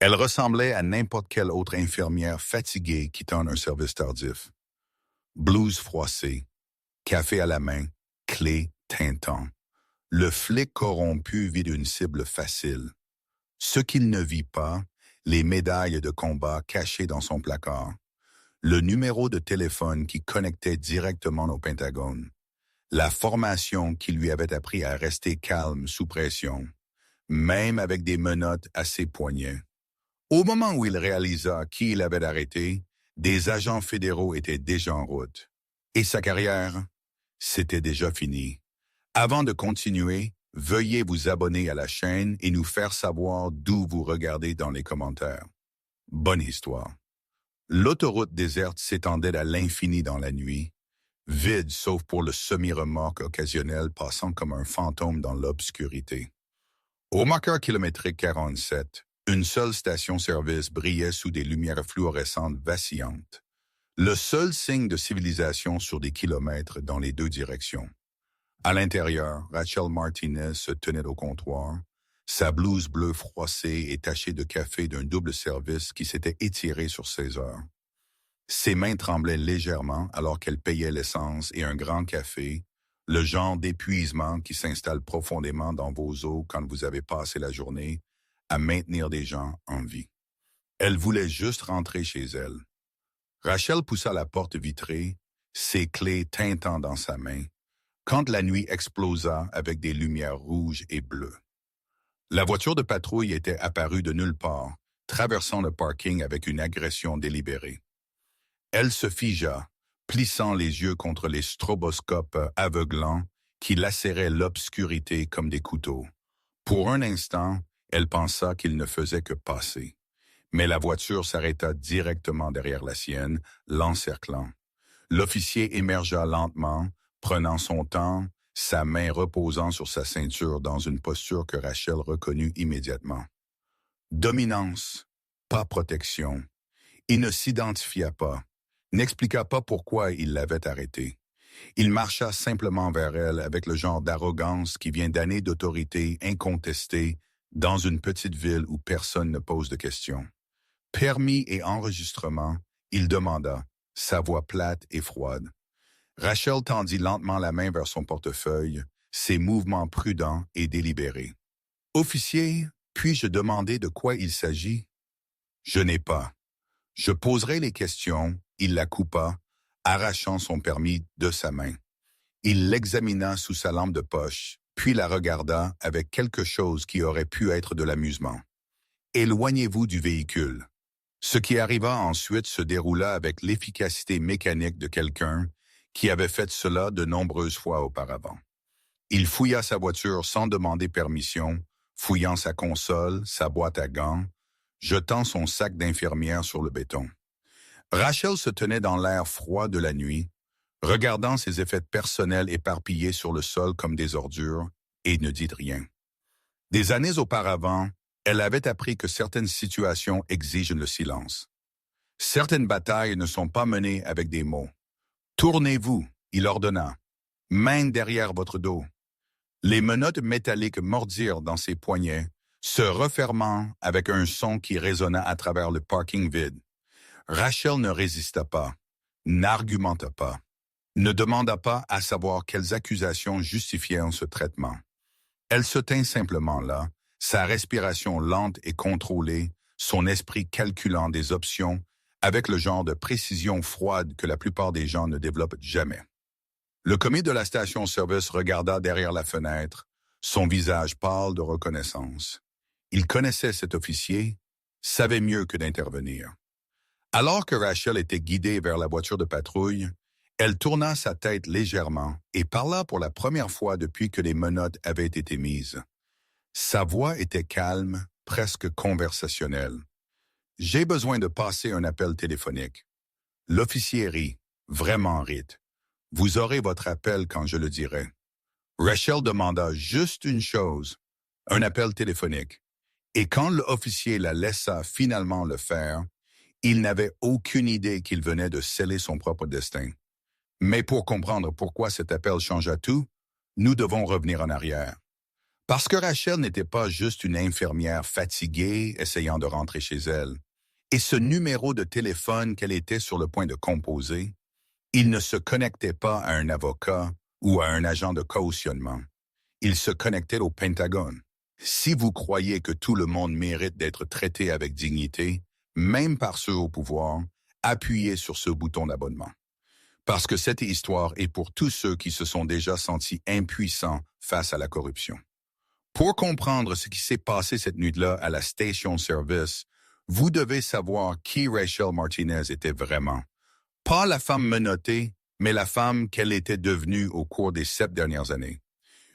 Elle ressemblait à n'importe quelle autre infirmière fatiguée quittant un service tardif. Blouse froissée, café à la main, clé tintant. Le flic corrompu vit d'une cible facile. Ce qu'il ne vit pas, les médailles de combat cachées dans son placard, le numéro de téléphone qui connectait directement au Pentagone, la formation qui lui avait appris à rester calme sous pression, même avec des menottes à ses poignets. Au moment où il réalisa qui il avait arrêté, des agents fédéraux étaient déjà en route. Et sa carrière, c'était déjà fini. Avant de continuer, veuillez vous abonner à la chaîne et nous faire savoir d'où vous regardez dans les commentaires. Bonne histoire. L'autoroute déserte s'étendait à l'infini dans la nuit, vide sauf pour le semi-remorque occasionnel passant comme un fantôme dans l'obscurité. Au marqueur kilométrique 47, une seule station-service brillait sous des lumières fluorescentes vacillantes. Le seul signe de civilisation sur des kilomètres dans les deux directions. À l'intérieur, Rachel Martinez se tenait au comptoir, sa blouse bleue froissée et tachée de café d'un double service qui s'était étiré sur 16 heures. Ses mains tremblaient légèrement alors qu'elle payait l'essence et un grand café, le genre d'épuisement qui s'installe profondément dans vos os quand vous avez passé la journée à maintenir des gens en vie. Elle voulait juste rentrer chez elle. Rachel poussa la porte vitrée, ses clés tintant dans sa main, quand la nuit explosa avec des lumières rouges et bleues. La voiture de patrouille était apparue de nulle part, traversant le parking avec une agression délibérée. Elle se figea, plissant les yeux contre les stroboscopes aveuglants qui lacéraient l'obscurité comme des couteaux. Pour un instant, elle pensa qu'il ne faisait que passer. Mais la voiture s'arrêta directement derrière la sienne, l'encerclant. L'officier émergea lentement, prenant son temps, sa main reposant sur sa ceinture dans une posture que Rachel reconnut immédiatement. Dominance, pas protection. Il ne s'identifia pas, n'expliqua pas pourquoi il l'avait arrêtée. Il marcha simplement vers elle avec le genre d'arrogance qui vient d'années d'autorité incontestée dans une petite ville où personne ne pose de questions. Permis et enregistrement, il demanda, sa voix plate et froide. Rachel tendit lentement la main vers son portefeuille, ses mouvements prudents et délibérés. « Officier, puis-je demander de quoi il s'agit? »« Je n'ai pas. » « Je poserai les questions. » Il la coupa, arrachant son permis de sa main. Il l'examina sous sa lampe de poche, puis la regarda avec quelque chose qui aurait pu être de l'amusement. « Éloignez-vous du véhicule. » Ce qui arriva ensuite se déroula avec l'efficacité mécanique de quelqu'un qui avait fait cela de nombreuses fois auparavant. Il fouilla sa voiture sans demander permission, fouillant sa console, sa boîte à gants, jetant son sac d'infirmière sur le béton. Rachel se tenait dans l'air froid de la nuit, regardant ses effets personnels éparpillés sur le sol comme des ordures, et ne dit rien. Des années auparavant, elle avait appris que certaines situations exigent le silence. Certaines batailles ne sont pas menées avec des mots. « Tournez-vous », il ordonna, « main derrière votre dos. » Les menottes métalliques mordirent dans ses poignets, se refermant avec un son qui résonna à travers le parking vide. Rachel ne résista pas, n'argumenta pas, ne demanda pas à savoir quelles accusations justifiaient ce traitement. Elle se tint simplement là, sa respiration lente et contrôlée, son esprit calculant des options avec le genre de précision froide que la plupart des gens ne développent jamais. Le commis de la station-service regarda derrière la fenêtre, son visage pâle de reconnaissance. Il connaissait cet officier, savait mieux que d'intervenir. Alors que Rachel était guidée vers la voiture de patrouille, elle tourna sa tête légèrement et parla pour la première fois depuis que les menottes avaient été mises. Sa voix était calme, presque conversationnelle. « J'ai besoin de passer un appel téléphonique. » L'officier rit, vraiment rit. « Vous aurez votre appel quand je le dirai. » Rachel demanda juste une chose, un appel téléphonique. Et quand l'officier la laissa finalement le faire, il n'avait aucune idée qu'il venait de sceller son propre destin. Mais pour comprendre pourquoi cet appel changea tout, nous devons revenir en arrière. Parce que Rachel n'était pas juste une infirmière fatiguée essayant de rentrer chez elle. Et ce numéro de téléphone qu'elle était sur le point de composer, il ne se connectait pas à un avocat ou à un agent de cautionnement. Il se connectait au Pentagone. Si vous croyez que tout le monde mérite d'être traité avec dignité, même par ceux au pouvoir, appuyez sur ce bouton d'abonnement. Parce que cette histoire est pour tous ceux qui se sont déjà sentis impuissants face à la corruption. Pour comprendre ce qui s'est passé cette nuit-là à la station service, vous devez savoir qui Rachel Martinez était vraiment. Pas la femme menottée, mais la femme qu'elle était devenue au cours des 7 dernières années.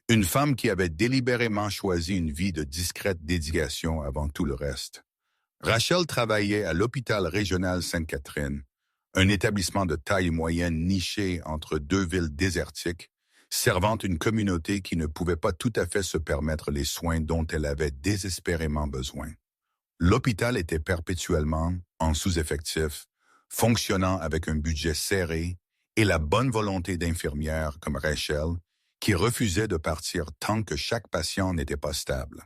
Une femme qui avait délibérément choisi une vie de discrète dédication avant tout le reste. Rachel travaillait à l'hôpital régional Sainte-Catherine, un établissement de taille moyenne niché entre deux villes désertiques, servant une communauté qui ne pouvait pas tout à fait se permettre les soins dont elle avait désespérément besoin. L'hôpital était perpétuellement en sous-effectif, fonctionnant avec un budget serré et la bonne volonté d'infirmières comme Rachel, qui refusaient de partir tant que chaque patient n'était pas stable.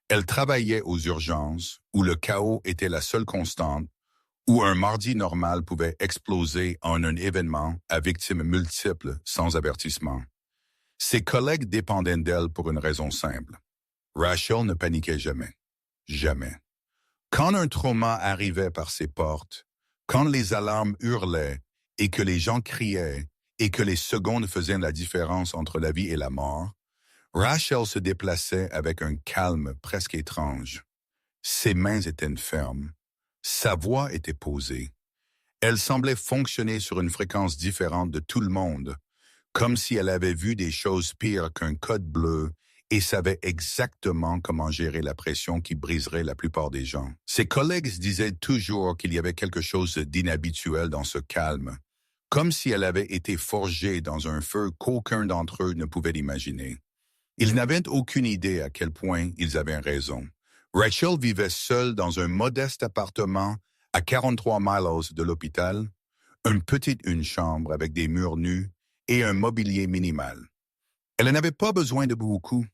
Elle travaillait aux urgences, où le chaos était la seule constante, où un mardi normal pouvait exploser en un événement à victimes multiples sans avertissement. Ses collègues dépendaient d'elle pour une raison simple. Rachel ne paniquait jamais. Jamais. Quand un trauma arrivait par ses portes, quand les alarmes hurlaient et que les gens criaient et que les secondes faisaient la différence entre la vie et la mort, Rachel se déplaçait avec un calme presque étrange. Ses mains étaient fermes. Sa voix était posée. Elle semblait fonctionner sur une fréquence différente de tout le monde, comme si elle avait vu des choses pires qu'un code bleu et savait exactement comment gérer la pression qui briserait la plupart des gens. Ses collègues disaient toujours qu'il y avait quelque chose d'inhabituel dans ce calme, comme si elle avait été forgée dans un feu qu'aucun d'entre eux ne pouvait imaginer. Ils n'avaient aucune idée à quel point ils avaient raison. Rachel vivait seule dans un modeste appartement à 43 miles de l'hôpital, une chambre avec des murs nus et un mobilier minimal. Elle n'avait pas besoin de beaucoup.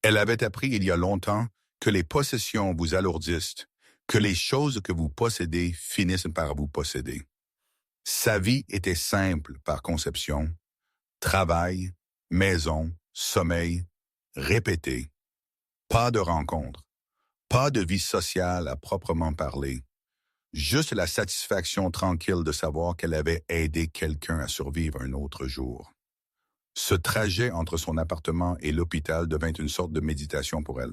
Elle avait appris il y a longtemps que les possessions vous alourdissent, que les choses que vous possédez finissent par vous posséder. Sa vie était simple par conception. Travail, maison, sommeil, répété. Pas de rencontres. Pas de vie sociale à proprement parler. Juste la satisfaction tranquille de savoir qu'elle avait aidé quelqu'un à survivre un autre jour. Ce trajet entre son appartement et l'hôpital devint une sorte de méditation pour elle.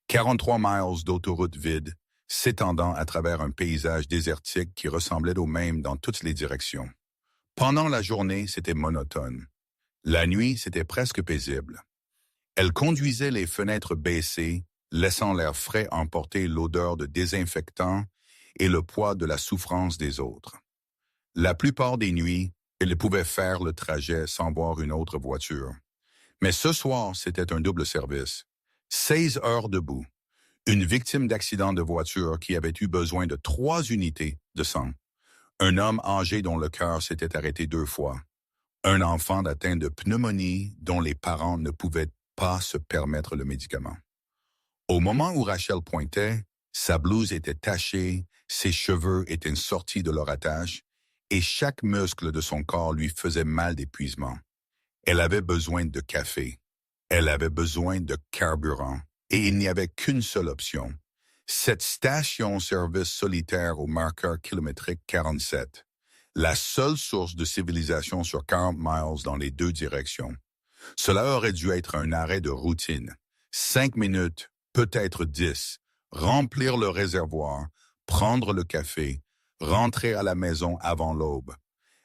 43 miles d'autoroute vide, s'étendant à travers un paysage désertique qui ressemblait au même dans toutes les directions. Pendant la journée, c'était monotone. La nuit, c'était presque paisible. Elle conduisait les fenêtres baissées, laissant l'air frais emporter l'odeur de désinfectant et le poids de la souffrance des autres. La plupart des nuits, elle pouvait faire le trajet sans voir une autre voiture. Mais ce soir, c'était un double service. 16 heures debout. Une victime d'accident de voiture qui avait eu besoin de 3 unités de sang. Un homme âgé dont le cœur s'était arrêté 2 fois. Un enfant atteint de pneumonie dont les parents ne pouvaient pas se permettre le médicament. Au moment où Rachel pointait, sa blouse était tachée, ses cheveux étaient sortis de leur attache, et chaque muscle de son corps lui faisait mal d'épuisement. Elle avait besoin de café. Elle avait besoin de carburant. Et il n'y avait qu'une seule option. Cette station-service solitaire au marqueur kilométrique 47. La seule source de civilisation sur 40 miles dans les 2 directions. Cela aurait dû être un arrêt de routine. 5 minutes, peut-être 10. Remplir le réservoir, prendre le café, rentrer à la maison avant l'aube.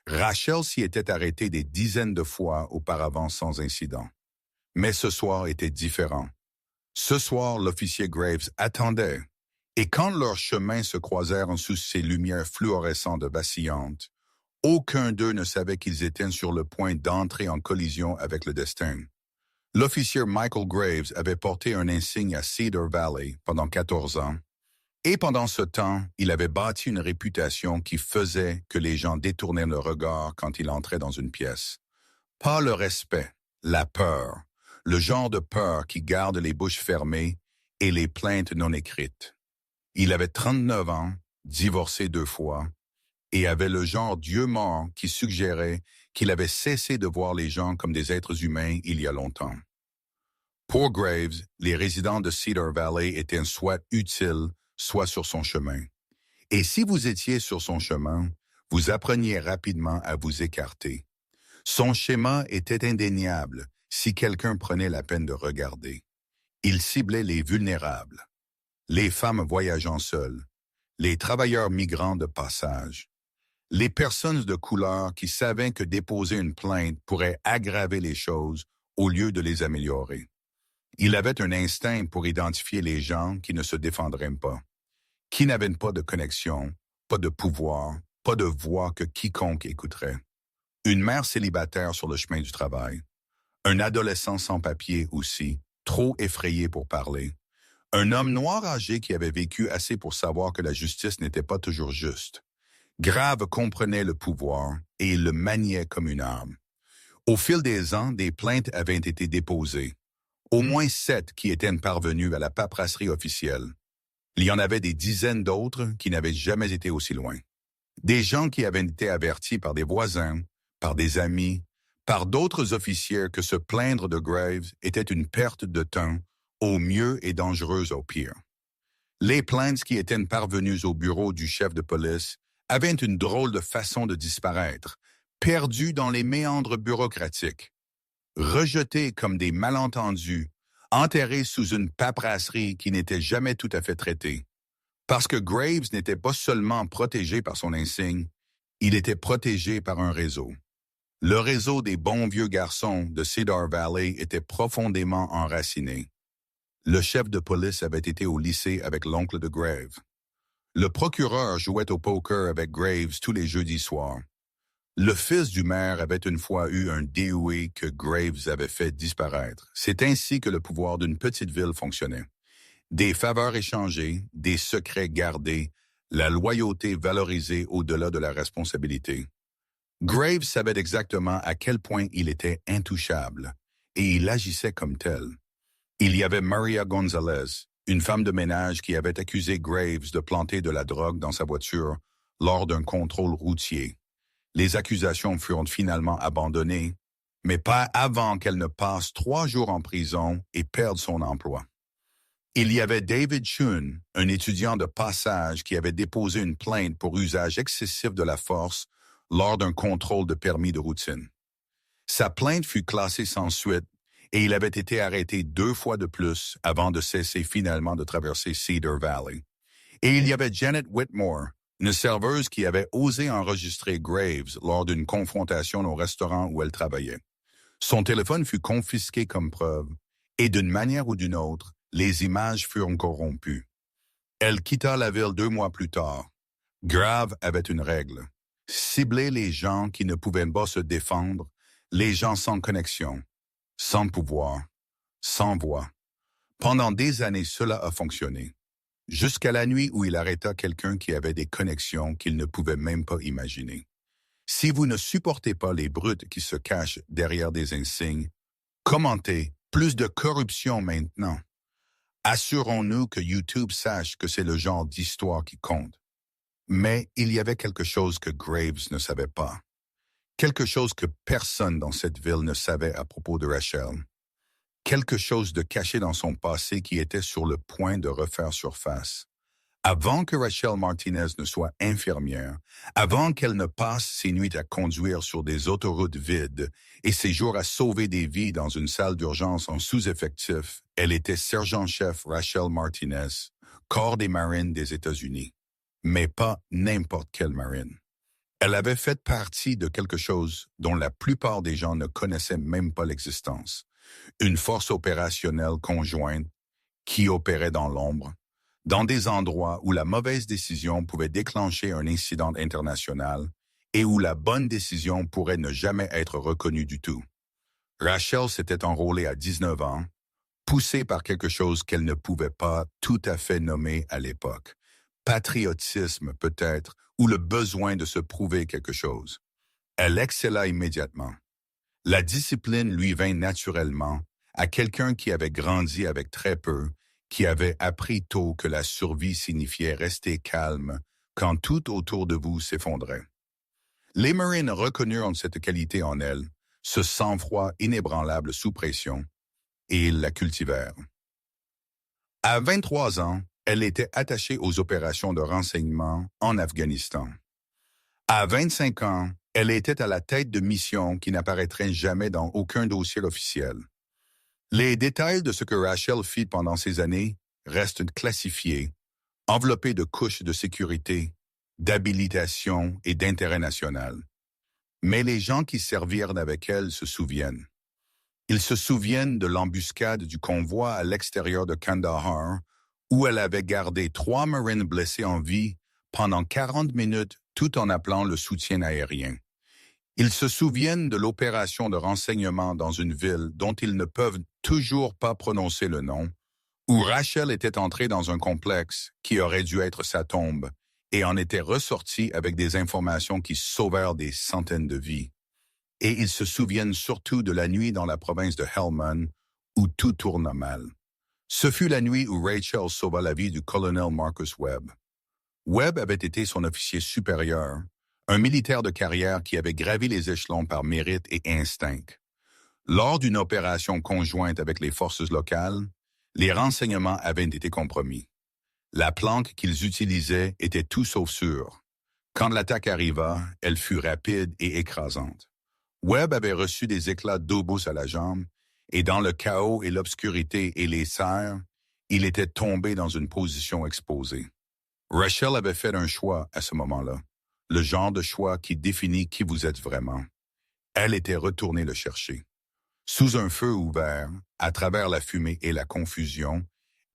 Rachel s'y était arrêtée des dizaines de fois auparavant sans incident. Mais ce soir était différent. Ce soir, l'officier Graves attendait. Et quand leurs chemins se croisèrent sous ces lumières fluorescentes vacillantes, aucun d'eux ne savait qu'ils étaient sur le point d'entrer en collision avec le destin. L'officier Michael Graves avait porté un insigne à Cedar Valley pendant 14 ans, et pendant ce temps, il avait bâti une réputation qui faisait que les gens détournaient le regard quand il entrait dans une pièce. Pas le respect, la peur, le genre de peur qui garde les bouches fermées et les plaintes non écrites. Il avait 39 ans, divorcé 2 fois, et avait le genre Dieu mort qui suggérait qu'il avait cessé de voir les gens comme des êtres humains il y a longtemps. Pour Graves, les résidents de Cedar Valley étaient soit utiles, soit sur son chemin. Et si vous étiez sur son chemin, vous appreniez rapidement à vous écarter. Son schéma était indéniable si quelqu'un prenait la peine de regarder. Il ciblait les vulnérables, les femmes voyageant seules, les travailleurs migrants de passage, les personnes de couleur qui savaient que déposer une plainte pourrait aggraver les choses au lieu de les améliorer. Il avait un instinct pour identifier les gens qui ne se défendraient pas, qui n'avaient pas de connexion, pas de pouvoir, pas de voix que quiconque écouterait. Une mère célibataire sur le chemin du travail, un adolescent sans papier aussi, trop effrayé pour parler, un homme noir âgé qui avait vécu assez pour savoir que la justice n'était pas toujours juste. Grave comprenait le pouvoir et il le maniait comme une arme. Au fil des ans, des plaintes avaient été déposées. Au moins 7 qui étaient parvenues à la paperasserie officielle. Il y en avait des dizaines d'autres qui n'avaient jamais été aussi loin. Des gens qui avaient été avertis par des voisins, par des amis, par d'autres officiers que se plaindre de Graves était une perte de temps, au mieux et dangereuse au pire. Les plaintes qui étaient parvenues au bureau du chef de police avaient une drôle de façon de disparaître, perdues dans les méandres bureaucratiques, rejetées comme des malentendus, enterrées sous une paperasserie qui n'était jamais tout à fait traitée. Parce que Graves n'était pas seulement protégé par son insigne, il était protégé par un réseau. Le réseau des bons vieux garçons de Cedar Valley était profondément enraciné. Le chef de police avait été au lycée avec l'oncle de Graves. Le procureur jouait au poker avec Graves tous les jeudis soirs. Le fils du maire avait une fois eu un DUI que Graves avait fait disparaître. C'est ainsi que le pouvoir d'une petite ville fonctionnait. Des faveurs échangées, des secrets gardés, la loyauté valorisée au-delà de la responsabilité. Graves savait exactement à quel point il était intouchable, et il agissait comme tel. Il y avait Maria Gonzalez, une femme de ménage qui avait accusé Graves de planter de la drogue dans sa voiture lors d'un contrôle routier. Les accusations furent finalement abandonnées, mais pas avant qu'elle ne passe 3 jours en prison et perde son emploi. Il y avait David Shun, un étudiant de passage qui avait déposé une plainte pour usage excessif de la force lors d'un contrôle de permis de routine. Sa plainte fut classée sans suite et il avait été arrêté 2 fois de plus avant de cesser finalement de traverser Cedar Valley. Et il y avait Janet Whitmore, une serveuse qui avait osé enregistrer Graves lors d'une confrontation au restaurant où elle travaillait. Son téléphone fut confisqué comme preuve, et d'une manière ou d'une autre, les images furent corrompues. Elle quitta la ville 2 mois plus tard. Grave avait une règle. Cibler les gens qui ne pouvaient pas se défendre, les gens sans connexion, sans pouvoir, sans voix. Pendant des années, cela a fonctionné. Jusqu'à la nuit où il arrêta quelqu'un qui avait des connexions qu'il ne pouvait même pas imaginer. Si vous ne supportez pas les brutes qui se cachent derrière des insignes, commentez plus de corruption maintenant. Assurons-nous que YouTube sache que c'est le genre d'histoire qui compte. Mais il y avait quelque chose que Graves ne savait pas. Quelque chose que personne dans cette ville ne savait à propos de Rachel. Quelque chose de caché dans son passé qui était sur le point de refaire surface. Avant que Rachel Martinez ne soit infirmière, avant qu'elle ne passe ses nuits à conduire sur des autoroutes vides et ses jours à sauver des vies dans une salle d'urgence en sous-effectif, elle était sergent-chef Rachel Martinez, corps des marines des États-Unis. Mais pas n'importe quelle marine. Elle avait fait partie de quelque chose dont la plupart des gens ne connaissaient même pas l'existence. Une force opérationnelle conjointe qui opérait dans l'ombre, dans des endroits où la mauvaise décision pouvait déclencher un incident international et où la bonne décision pourrait ne jamais être reconnue du tout. Rachel s'était enrôlée à 19 ans, poussée par quelque chose qu'elle ne pouvait pas tout à fait nommer à l'époque. Patriotisme peut-être, ou le besoin de se prouver quelque chose. Elle excella immédiatement. La discipline lui vint naturellement, à quelqu'un qui avait grandi avec très peu, qui avait appris tôt que la survie signifiait rester calme quand tout autour de vous s'effondrait. Les Marines reconnurent cette qualité en elle, ce sang-froid inébranlable sous pression, et ils la cultivèrent. À 23 ans, elle était attachée aux opérations de renseignement en Afghanistan. À 25 ans, elle était à la tête de missions qui n'apparaîtraient jamais dans aucun dossier officiel. Les détails de ce que Rachel fit pendant ces années restent classifiés, enveloppés de couches de sécurité, d'habilitation et d'intérêt national. Mais les gens qui servirent avec elle se souviennent. Ils se souviennent de l'embuscade du convoi à l'extérieur de Kandahar, où elle avait gardé 3 Marines blessés en vie pendant 40 minutes tout en appelant le soutien aérien. Ils se souviennent de l'opération de renseignement dans une ville dont ils ne peuvent toujours pas prononcer le nom, où Rachel était entrée dans un complexe qui aurait dû être sa tombe et en était ressortie avec des informations qui sauvèrent des centaines de vies. Et ils se souviennent surtout de la nuit dans la province de Helmand où tout tourna mal. Ce fut la nuit où Rachel sauva la vie du colonel Marcus Webb. Webb avait été son officier supérieur, un militaire de carrière qui avait gravi les échelons par mérite et instinct. Lors d'une opération conjointe avec les forces locales, les renseignements avaient été compromis. La planque qu'ils utilisaient était tout sauf sûre. Quand l'attaque arriva, elle fut rapide et écrasante. Webb avait reçu des éclats d'obus à la jambe, et dans le chaos et l'obscurité et les serres, il était tombé dans une position exposée. Rachel avait fait un choix à ce moment-là, le genre de choix qui définit qui vous êtes vraiment. Elle était retournée le chercher. Sous un feu ouvert, à travers la fumée et la confusion,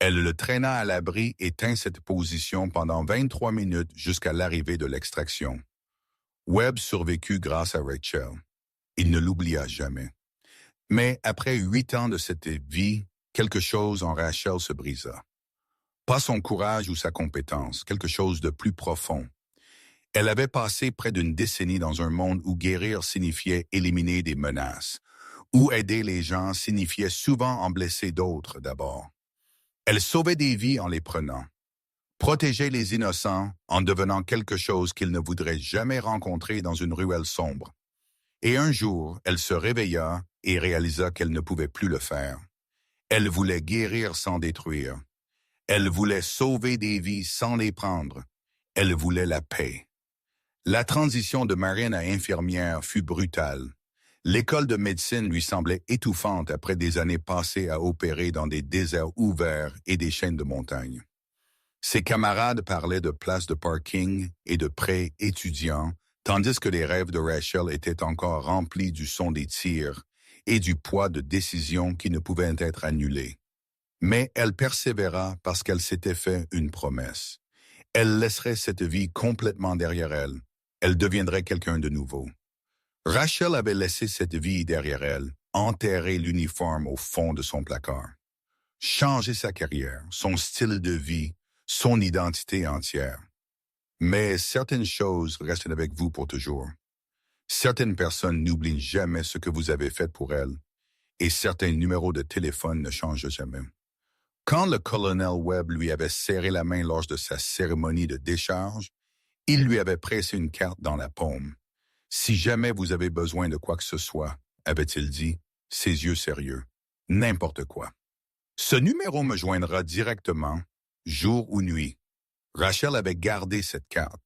elle le traîna à l'abri et tint cette position pendant 23 minutes jusqu'à l'arrivée de l'extraction. Webb survécut grâce à Rachel. Il ne l'oublia jamais. Mais après 8 ans de cette vie, quelque chose en Rachel se brisa. Pas son courage ou sa compétence, quelque chose de plus profond. Elle avait passé près d'une décennie dans un monde où guérir signifiait éliminer des menaces, où aider les gens signifiait souvent en blesser d'autres d'abord. Elle sauvait des vies en les prenant, protégeait les innocents en devenant quelque chose qu'ils ne voudraient jamais rencontrer dans une ruelle sombre. Et un jour, elle se réveilla et réalisa qu'elle ne pouvait plus le faire. Elle voulait guérir sans détruire. Elle voulait sauver des vies sans les prendre. Elle voulait la paix. La transition de marine à infirmière fut brutale. L'école de médecine lui semblait étouffante après des années passées à opérer dans des déserts ouverts et des chaînes de montagnes. Ses camarades parlaient de places de parking et de prêts étudiants, tandis que les rêves de Rachel étaient encore remplis du son des tirs et du poids de décisions qui ne pouvaient être annulées. Mais elle persévéra parce qu'elle s'était fait une promesse. Elle laisserait cette vie complètement derrière elle. Elle deviendrait quelqu'un de nouveau. Rachel avait laissé cette vie derrière elle, enterré l'uniforme au fond de son placard. Changé sa carrière, son style de vie, son identité entière. Mais certaines choses restent avec vous pour toujours. Certaines personnes n'oublient jamais ce que vous avez fait pour elles, et certains numéros de téléphone ne changent jamais. Quand le colonel Webb lui avait serré la main lors de sa cérémonie de décharge, il lui avait pressé une carte dans la paume. « Si jamais vous avez besoin de quoi que ce soit, » avait-il dit, ses yeux sérieux, « n'importe quoi. Ce numéro me joindra directement, jour ou nuit. » Rachel avait gardé cette carte,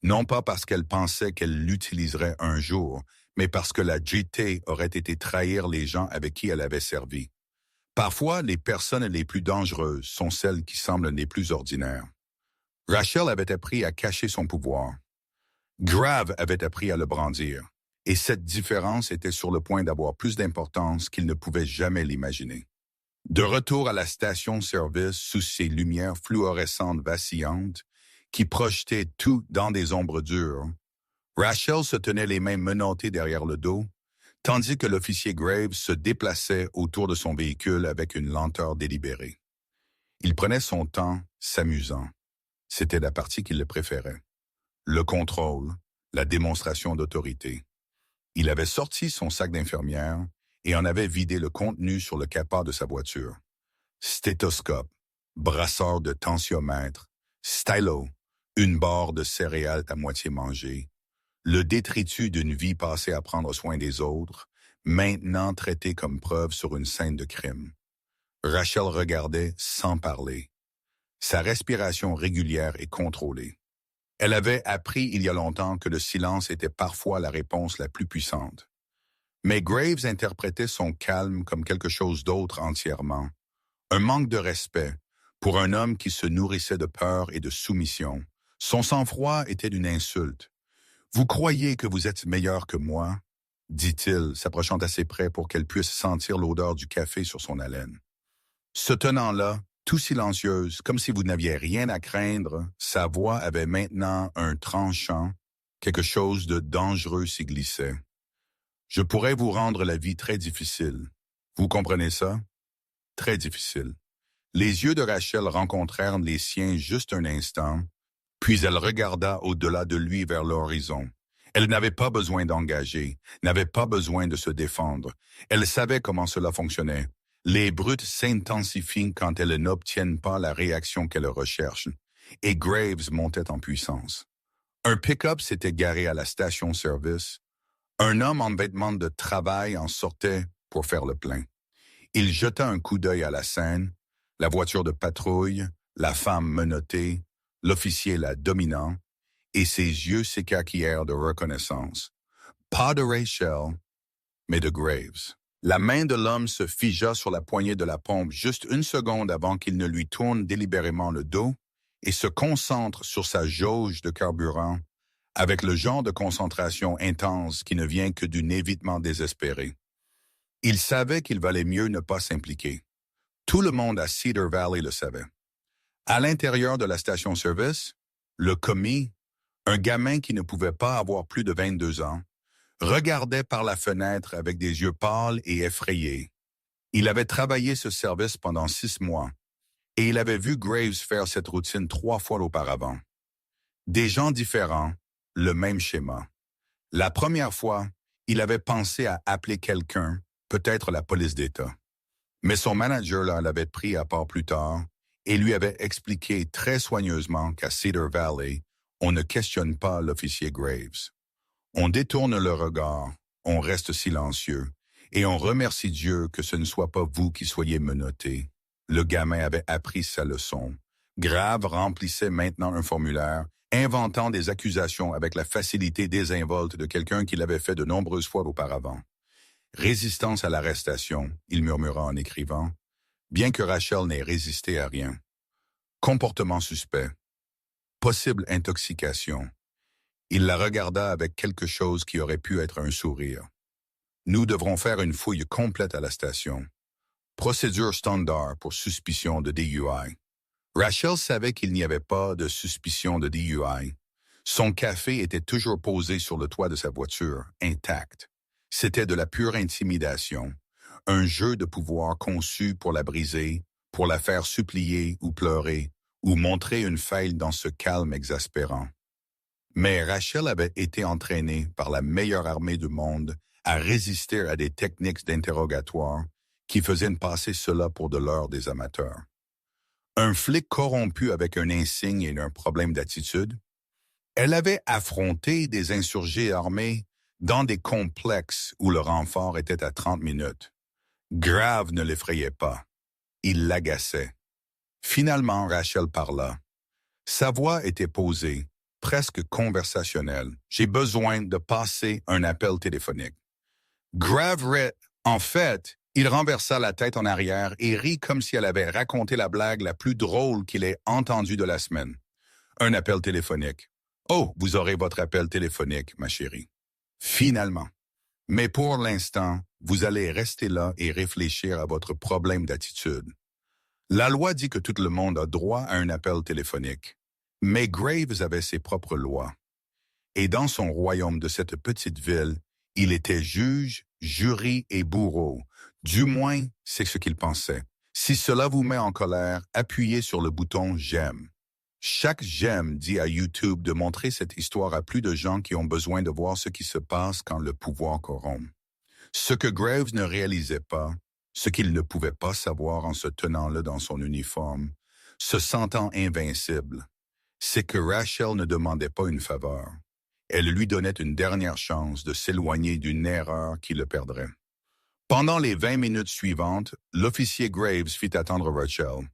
non pas parce qu'elle pensait qu'elle l'utiliserait un jour, mais parce que la JT aurait été trahir les gens avec qui elle avait servi. Parfois, les personnes les plus dangereuses sont celles qui semblent les plus ordinaires. Rachel avait appris à cacher son pouvoir. Grave avait appris à le brandir, et cette différence était sur le point d'avoir plus d'importance qu'il ne pouvait jamais l'imaginer. De retour à la station-service sous ses lumières fluorescentes vacillantes, qui projetaient tout dans des ombres dures, Rachel se tenait les mains menottées derrière le dos, tandis que l'officier Graves se déplaçait autour de son véhicule avec une lenteur délibérée. Il prenait son temps, s'amusant. C'était la partie qu'il le préférait. Le contrôle, la démonstration d'autorité. Il avait sorti son sac d'infirmière et en avait vidé le contenu sur le capot de sa voiture. Stéthoscope, brasseur de tensiomètre, stylo, une barre de céréales à moitié mangée, le détritus d'une vie passée à prendre soin des autres, maintenant traité comme preuve sur une scène de crime. Rachel regardait sans parler. Sa respiration régulière et contrôlée. Elle avait appris il y a longtemps que le silence était parfois la réponse la plus puissante. Mais Graves interprétait son calme comme quelque chose d'autre entièrement. Un manque de respect pour un homme qui se nourrissait de peur et de soumission. Son sang-froid était une insulte. « Vous croyez que vous êtes meilleur que moi ?» dit-il, s'approchant assez près pour qu'elle puisse sentir l'odeur du café sur son haleine. Se tenant là, tout silencieuse, comme si vous n'aviez rien à craindre, sa voix avait maintenant un tranchant, quelque chose de dangereux s'y glissait. « Je pourrais vous rendre la vie très difficile. Vous comprenez ça? Très difficile. » Les yeux de Rachel rencontrèrent les siens juste un instant, puis elle regarda au-delà de lui vers l'horizon. Elle n'avait pas besoin d'engager, n'avait pas besoin de se défendre. Elle savait comment cela fonctionnait. Les brutes s'intensifient quand elles n'obtiennent pas la réaction qu'elles recherchent, et Graves montait en puissance. Un pick-up s'était garé à la station-service. Un homme en vêtements de travail en sortait pour faire le plein. Il jeta un coup d'œil à la scène, la voiture de patrouille, la femme menottée, l'officier la dominant, et ses yeux s'écarquillèrent de reconnaissance. Pas de Rachel, mais de Graves. La main de l'homme se figea sur la poignée de la pompe juste une seconde avant qu'il ne lui tourne délibérément le dos et se concentre sur sa jauge de carburant avec le genre de concentration intense qui ne vient que d'un évitement désespéré. Il savait qu'il valait mieux ne pas s'impliquer. Tout le monde à Cedar Valley le savait. À l'intérieur de la station-service, le commis, un gamin qui ne pouvait pas avoir plus de 22 ans, regardait par la fenêtre avec des yeux pâles et effrayés. Il avait travaillé ce service pendant 6 mois et il avait vu Graves faire cette routine 3 fois auparavant. Des gens différents, le même schéma. La première fois, il avait pensé à appeler quelqu'un, peut-être la police d'État. Mais son manager l'avait pris à part plus tard et lui avait expliqué très soigneusement qu'à Cedar Valley, on ne questionne pas l'officier Graves. On détourne le regard, on reste silencieux, et on remercie Dieu que ce ne soit pas vous qui soyez menottés. Le gamin avait appris sa leçon. Grave remplissait maintenant un formulaire, inventant des accusations avec la facilité désinvolte de quelqu'un qui l'avait fait de nombreuses fois auparavant. Résistance à l'arrestation, il murmura en écrivant, bien que Rachel n'ait résisté à rien. Comportement suspect. Possible intoxication. Il la regarda avec quelque chose qui aurait pu être un sourire. Nous devrons faire une fouille complète à la station. Procédure standard pour suspicion de DUI. Rachel savait qu'il n'y avait pas de suspicion de DUI. Son café était toujours posé sur le toit de sa voiture, intact. C'était de la pure intimidation, un jeu de pouvoir conçu pour la briser, pour la faire supplier ou pleurer, ou montrer une faille dans ce calme exaspérant. Mais Rachel avait été entraînée par la meilleure armée du monde à résister à des techniques d'interrogatoire qui faisaient passer cela pour de l'heure des amateurs. Un flic corrompu avec un insigne et un problème d'attitude. Elle avait affronté des insurgés armés dans des complexes où le renfort était à 30 minutes. Grave ne l'effrayait pas. Il l'agaçait. Finalement, Rachel parla. Sa voix était posée, presque conversationnelle. « J'ai besoin de passer un appel téléphonique. » Grave, en fait, il renversa la tête en arrière et rit comme si elle avait raconté la blague la plus drôle qu'il ait entendue de la semaine. Un appel téléphonique. « Oh, vous aurez votre appel téléphonique, ma chérie. » Finalement. Mais pour l'instant, vous allez rester là et réfléchir à votre problème d'attitude. La loi dit que tout le monde a droit à un appel téléphonique. Mais Graves avait ses propres lois. Et dans son royaume de cette petite ville, il était juge, jury et bourreau. Du moins, c'est ce qu'il pensait. Si cela vous met en colère, appuyez sur le bouton « J'aime ». Chaque j'aime dit à YouTube de montrer cette histoire à plus de gens qui ont besoin de voir ce qui se passe quand le pouvoir corrompt. Ce que Graves ne réalisait pas, ce qu'il ne pouvait pas savoir en se tenant là dans son uniforme, se sentant invincible, c'est que Rachel ne demandait pas une faveur. Elle lui donnait une dernière chance de s'éloigner d'une erreur qui le perdrait. Pendant les 20 minutes suivantes, l'officier Graves fit attendre Rachel.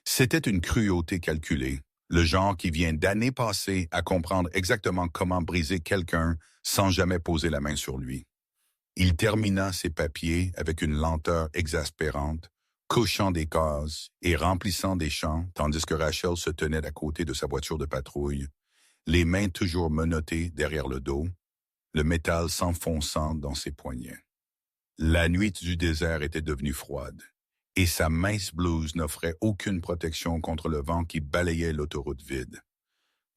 C'était une cruauté calculée, le genre qui vient d'années passées à comprendre exactement comment briser quelqu'un sans jamais poser la main sur lui. Il termina ses papiers avec une lenteur exaspérante, cochant des cases et remplissant des champs, tandis que Rachel se tenait à côté de sa voiture de patrouille, les mains toujours menottées derrière le dos, le métal s'enfonçant dans ses poignets. La nuit du désert était devenue froide, et sa mince blouse n'offrait aucune protection contre le vent qui balayait l'autoroute vide.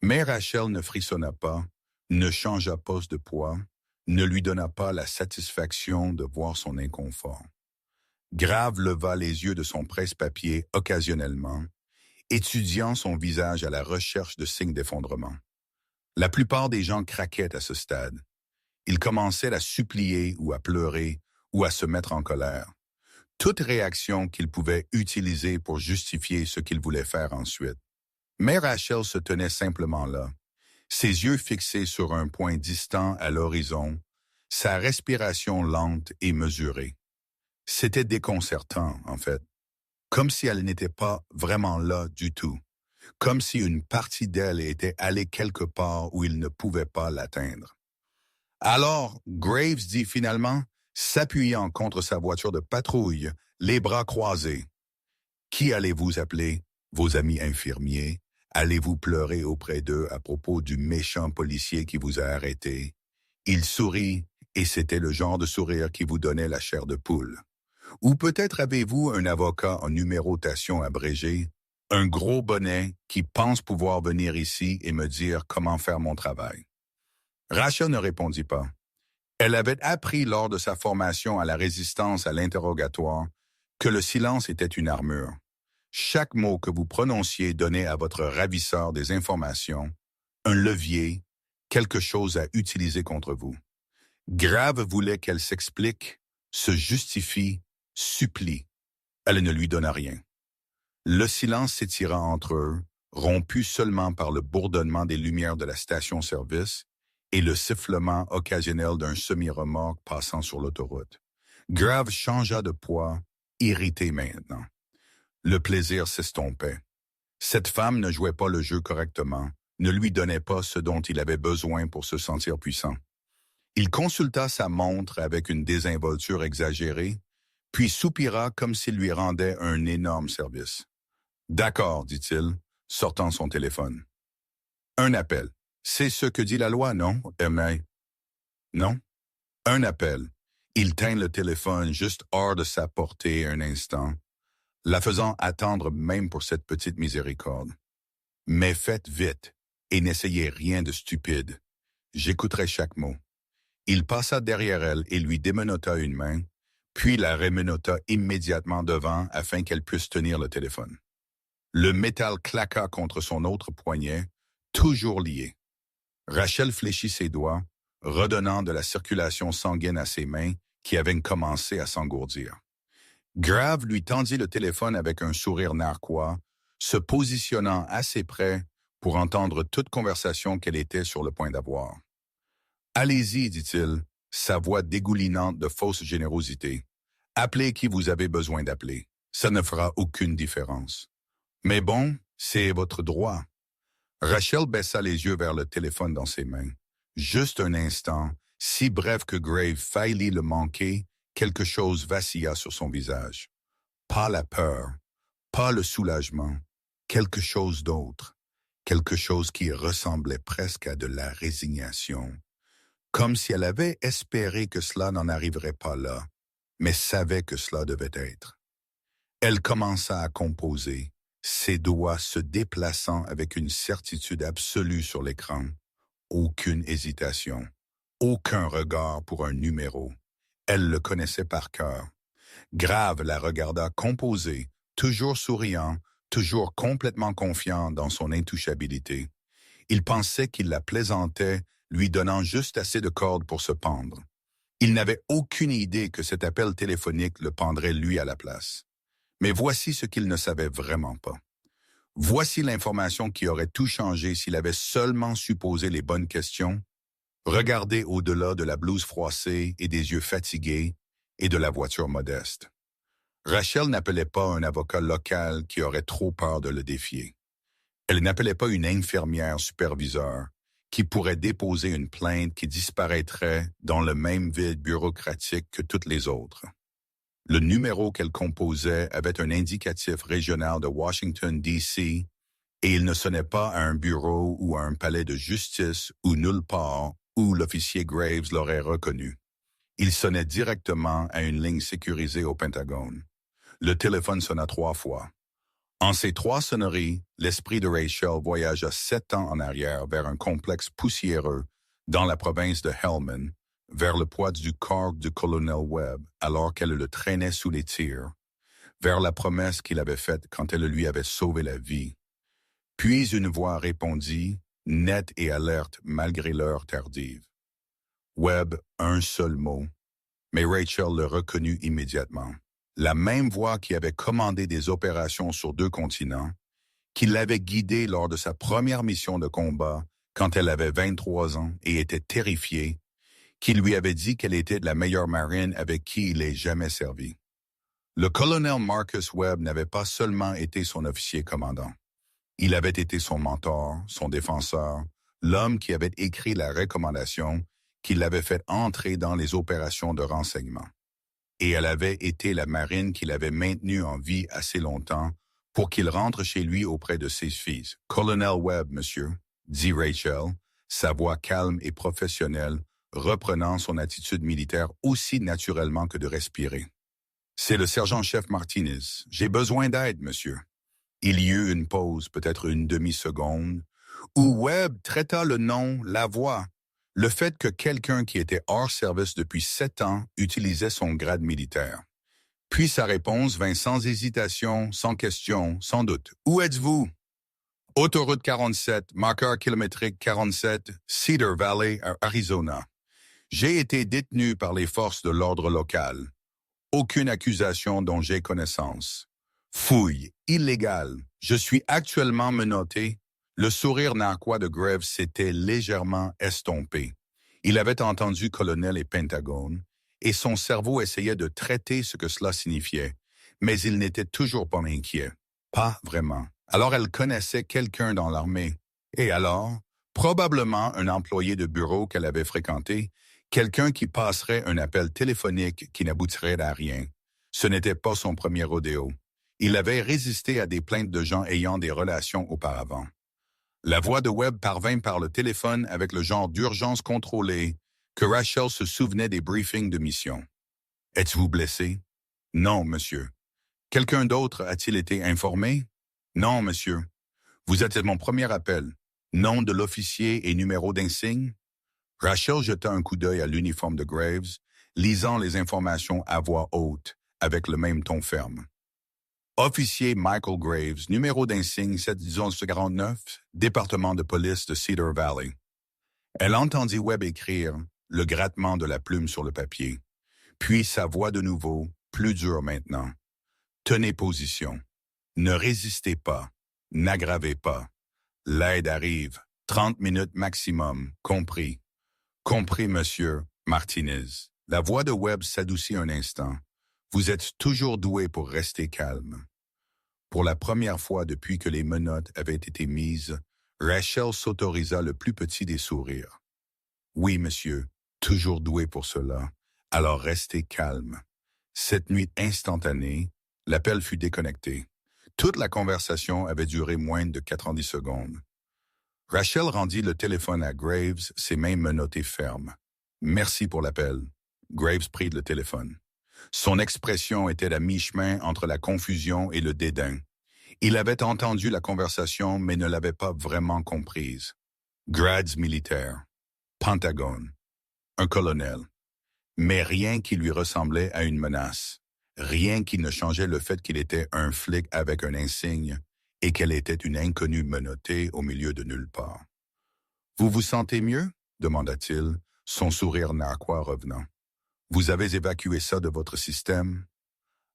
Mais Rachel ne frissonna pas, ne changea pas de poids, ne lui donna pas la satisfaction de voir son inconfort. Grave leva les yeux de son presse-papier occasionnellement, étudiant son visage à la recherche de signes d'effondrement. La plupart des gens craquaient à ce stade. Ils commençaient à supplier ou à pleurer ou à se mettre en colère. Toute réaction qu'ils pouvaient utiliser pour justifier ce qu'ils voulaient faire ensuite. Mais Rachel se tenait simplement là, ses yeux fixés sur un point distant à l'horizon, sa respiration lente et mesurée. C'était déconcertant, en fait, comme si elle n'était pas vraiment là du tout, comme si une partie d'elle était allée quelque part où il ne pouvait pas l'atteindre. Alors, Graves dit finalement, s'appuyant contre sa voiture de patrouille, les bras croisés. « Qui allez-vous appeler? Vos amis infirmiers? Allez-vous pleurer auprès d'eux à propos du méchant policier qui vous a arrêté? » Il sourit, et c'était le genre de sourire qui vous donnait la chair de poule. Ou peut-être avez-vous un avocat en numérotation abrégée, un gros bonnet qui pense pouvoir venir ici et me dire comment faire mon travail. Rachel ne répondit pas. Elle avait appris lors de sa formation à la résistance à l'interrogatoire que le silence était une armure. Chaque mot que vous prononciez donnait à votre ravisseur des informations, un levier, quelque chose à utiliser contre vous. Grave voulait qu'elle s'explique, se justifie, supplie. Elle ne lui donna rien. Le silence s'étira entre eux, rompu seulement par le bourdonnement des lumières de la station-service et le sifflement occasionnel d'un semi-remorque passant sur l'autoroute. Grave changea de poids, irrité maintenant. Le plaisir s'estompait. Cette femme ne jouait pas le jeu correctement, ne lui donnait pas ce dont il avait besoin pour se sentir puissant. Il consulta sa montre avec une désinvolture exagérée, puis soupira comme s'il lui rendait un énorme service. « D'accord, dit-il, sortant son téléphone. « Un appel. C'est ce que dit la loi, non, Hermé? »« Non. Un appel. » Il tint le téléphone juste hors de sa portée un instant, la faisant attendre même pour cette petite miséricorde. « Mais faites vite, et n'essayez rien de stupide. J'écouterai chaque mot. » Il passa derrière elle et lui démenotta une main, puis la remenotta immédiatement devant afin qu'elle puisse tenir le téléphone. Le métal claqua contre son autre poignet, toujours lié. Rachel fléchit ses doigts, redonnant de la circulation sanguine à ses mains qui avaient commencé à s'engourdir. Grave lui tendit le téléphone avec un sourire narquois, se positionnant assez près pour entendre toute conversation qu'elle était sur le point d'avoir. « Allez-y, dit-il, sa voix dégoulinante de fausse générosité. Appelez qui vous avez besoin d'appeler. Ça ne fera aucune différence. Mais bon, c'est votre droit. » Rachel baissa les yeux vers le téléphone dans ses mains. Juste un instant, si bref que Grave faillit le manquer, quelque chose vacilla sur son visage. Pas la peur, pas le soulagement, quelque chose d'autre, quelque chose qui ressemblait presque à de la résignation. Comme si elle avait espéré que cela n'en arriverait pas là, mais savait que cela devait être. Elle commença à composer, ses doigts se déplaçant avec une certitude absolue sur l'écran. Aucune hésitation, aucun regard pour un numéro. Elle le connaissait par cœur. Grave la regarda composer, toujours souriant, toujours complètement confiant dans son intouchabilité. Il pensait qu'il la plaisantait, lui donnant juste assez de cordes pour se pendre. Il n'avait aucune idée que cet appel téléphonique le pendrait lui à la place. Mais voici ce qu'il ne savait vraiment pas. Voici l'information qui aurait tout changé s'il avait seulement su poser les bonnes questions, regarder au-delà de la blouse froissée et des yeux fatigués et de la voiture modeste. Rachel n'appelait pas un avocat local qui aurait trop peur de le défier. Elle n'appelait pas une infirmière superviseure qui pourrait déposer une plainte qui disparaîtrait dans le même vide bureaucratique que toutes les autres. Le numéro qu'elle composait avait un indicatif régional de Washington, D.C., et il ne sonnait pas à un bureau ou à un palais de justice ou nulle part où l'officier Graves l'aurait reconnu. Il sonnait directement à une ligne sécurisée au Pentagone. Le téléphone sonna 3 fois. En ces 3 sonneries, l'esprit de Rachel voyagea 7 ans en arrière vers un complexe poussiéreux dans la province de Hellman, vers le poids du corps du colonel Webb alors qu'elle le traînait sous les tirs, vers la promesse qu'il avait faite quand elle lui avait sauvé la vie. Puis une voix répondit, nette et alerte malgré l'heure tardive. Webb, un seul mot, mais Rachel le reconnut immédiatement. La même voix qui avait commandé des opérations sur 2 continents, qui l'avait guidée lors de sa première mission de combat quand elle avait 23 ans et était terrifiée, qui lui avait dit qu'elle était la meilleure marine avec qui il ait jamais servi. Le colonel Marcus Webb n'avait pas seulement été son officier commandant. Il avait été son mentor, son défenseur, l'homme qui avait écrit la recommandation qui l'avait fait entrer dans les opérations de renseignement. Et elle avait été la marine qui l'avait maintenu en vie assez longtemps pour qu'il rentre chez lui auprès de ses fils. « Colonel Webb, monsieur », dit Rachel, sa voix calme et professionnelle, reprenant son attitude militaire aussi naturellement que de respirer. « C'est le sergent-chef Martinez. J'ai besoin d'aide, monsieur. » Il y eut une pause, peut-être une demi-seconde, où Webb traita le nom, la voix, le fait que quelqu'un qui était hors service depuis 7 ans utilisait son grade militaire. Puis sa réponse vint sans hésitation, sans question, sans doute. « Où êtes-vous? » « Autoroute 47, marqueur kilométrique 47, Cedar Valley, Arizona. J'ai été détenu par les forces de l'ordre local. Aucune accusation dont j'ai connaissance. Fouille, illégale. Je suis actuellement menotté. » Le sourire narquois de Graves s'était légèrement estompé. Il avait entendu colonel et Pentagone, et son cerveau essayait de traiter ce que cela signifiait, mais il n'était toujours pas inquiet. Pas vraiment. Alors elle connaissait quelqu'un dans l'armée. Et alors, probablement un employé de bureau qu'elle avait fréquenté, quelqu'un qui passerait un appel téléphonique qui n'aboutirait à rien. Ce n'était pas son premier rodéo. Il avait résisté à des plaintes de gens ayant des relations auparavant. La voix de Webb parvint par le téléphone avec le genre d'urgence contrôlée que Rachel se souvenait des briefings de mission. « Êtes-vous blessé? »« Non, monsieur. »« Quelqu'un d'autre a-t-il été informé? »« Non, monsieur. »« Vous êtes mon premier appel. Nom de l'officier et numéro d'insigne? » Rachel jeta un coup d'œil à l'uniforme de Graves, lisant les informations à voix haute, avec le même ton ferme. Officier Michael Graves, numéro d'insigne 749, département de police de Cedar Valley. Elle entendit Webb écrire, le grattement de la plume sur le papier. Puis sa voix de nouveau, plus dure maintenant. Tenez position. Ne résistez pas. N'aggravez pas. L'aide arrive. 30 minutes maximum. Compris. Compris, monsieur Martinez. La voix de Webb s'adoucit un instant. Vous êtes toujours doué pour rester calme. Pour la première fois depuis que les menottes avaient été mises, Rachel s'autorisa le plus petit des sourires. Oui, monsieur, toujours doué pour cela. Alors restez calme. Cette nuit instantanée, l'appel fut déconnecté. Toute la conversation avait duré moins de 90 secondes. Rachel rendit le téléphone à Graves, ses mains menottées fermes. « Merci pour l'appel. » Graves prit le téléphone. Son expression était à mi-chemin entre la confusion et le dédain. Il avait entendu la conversation, mais ne l'avait pas vraiment comprise. Grades militaires. Pentagone. Un colonel. Mais rien qui lui ressemblait à une menace. Rien qui ne changeait le fait qu'il était un flic avec un insigne et qu'elle était une inconnue menottée au milieu de nulle part. « Vous vous sentez mieux? » demanda-t-il, son sourire narquois revenant. Vous avez évacué ça de votre système?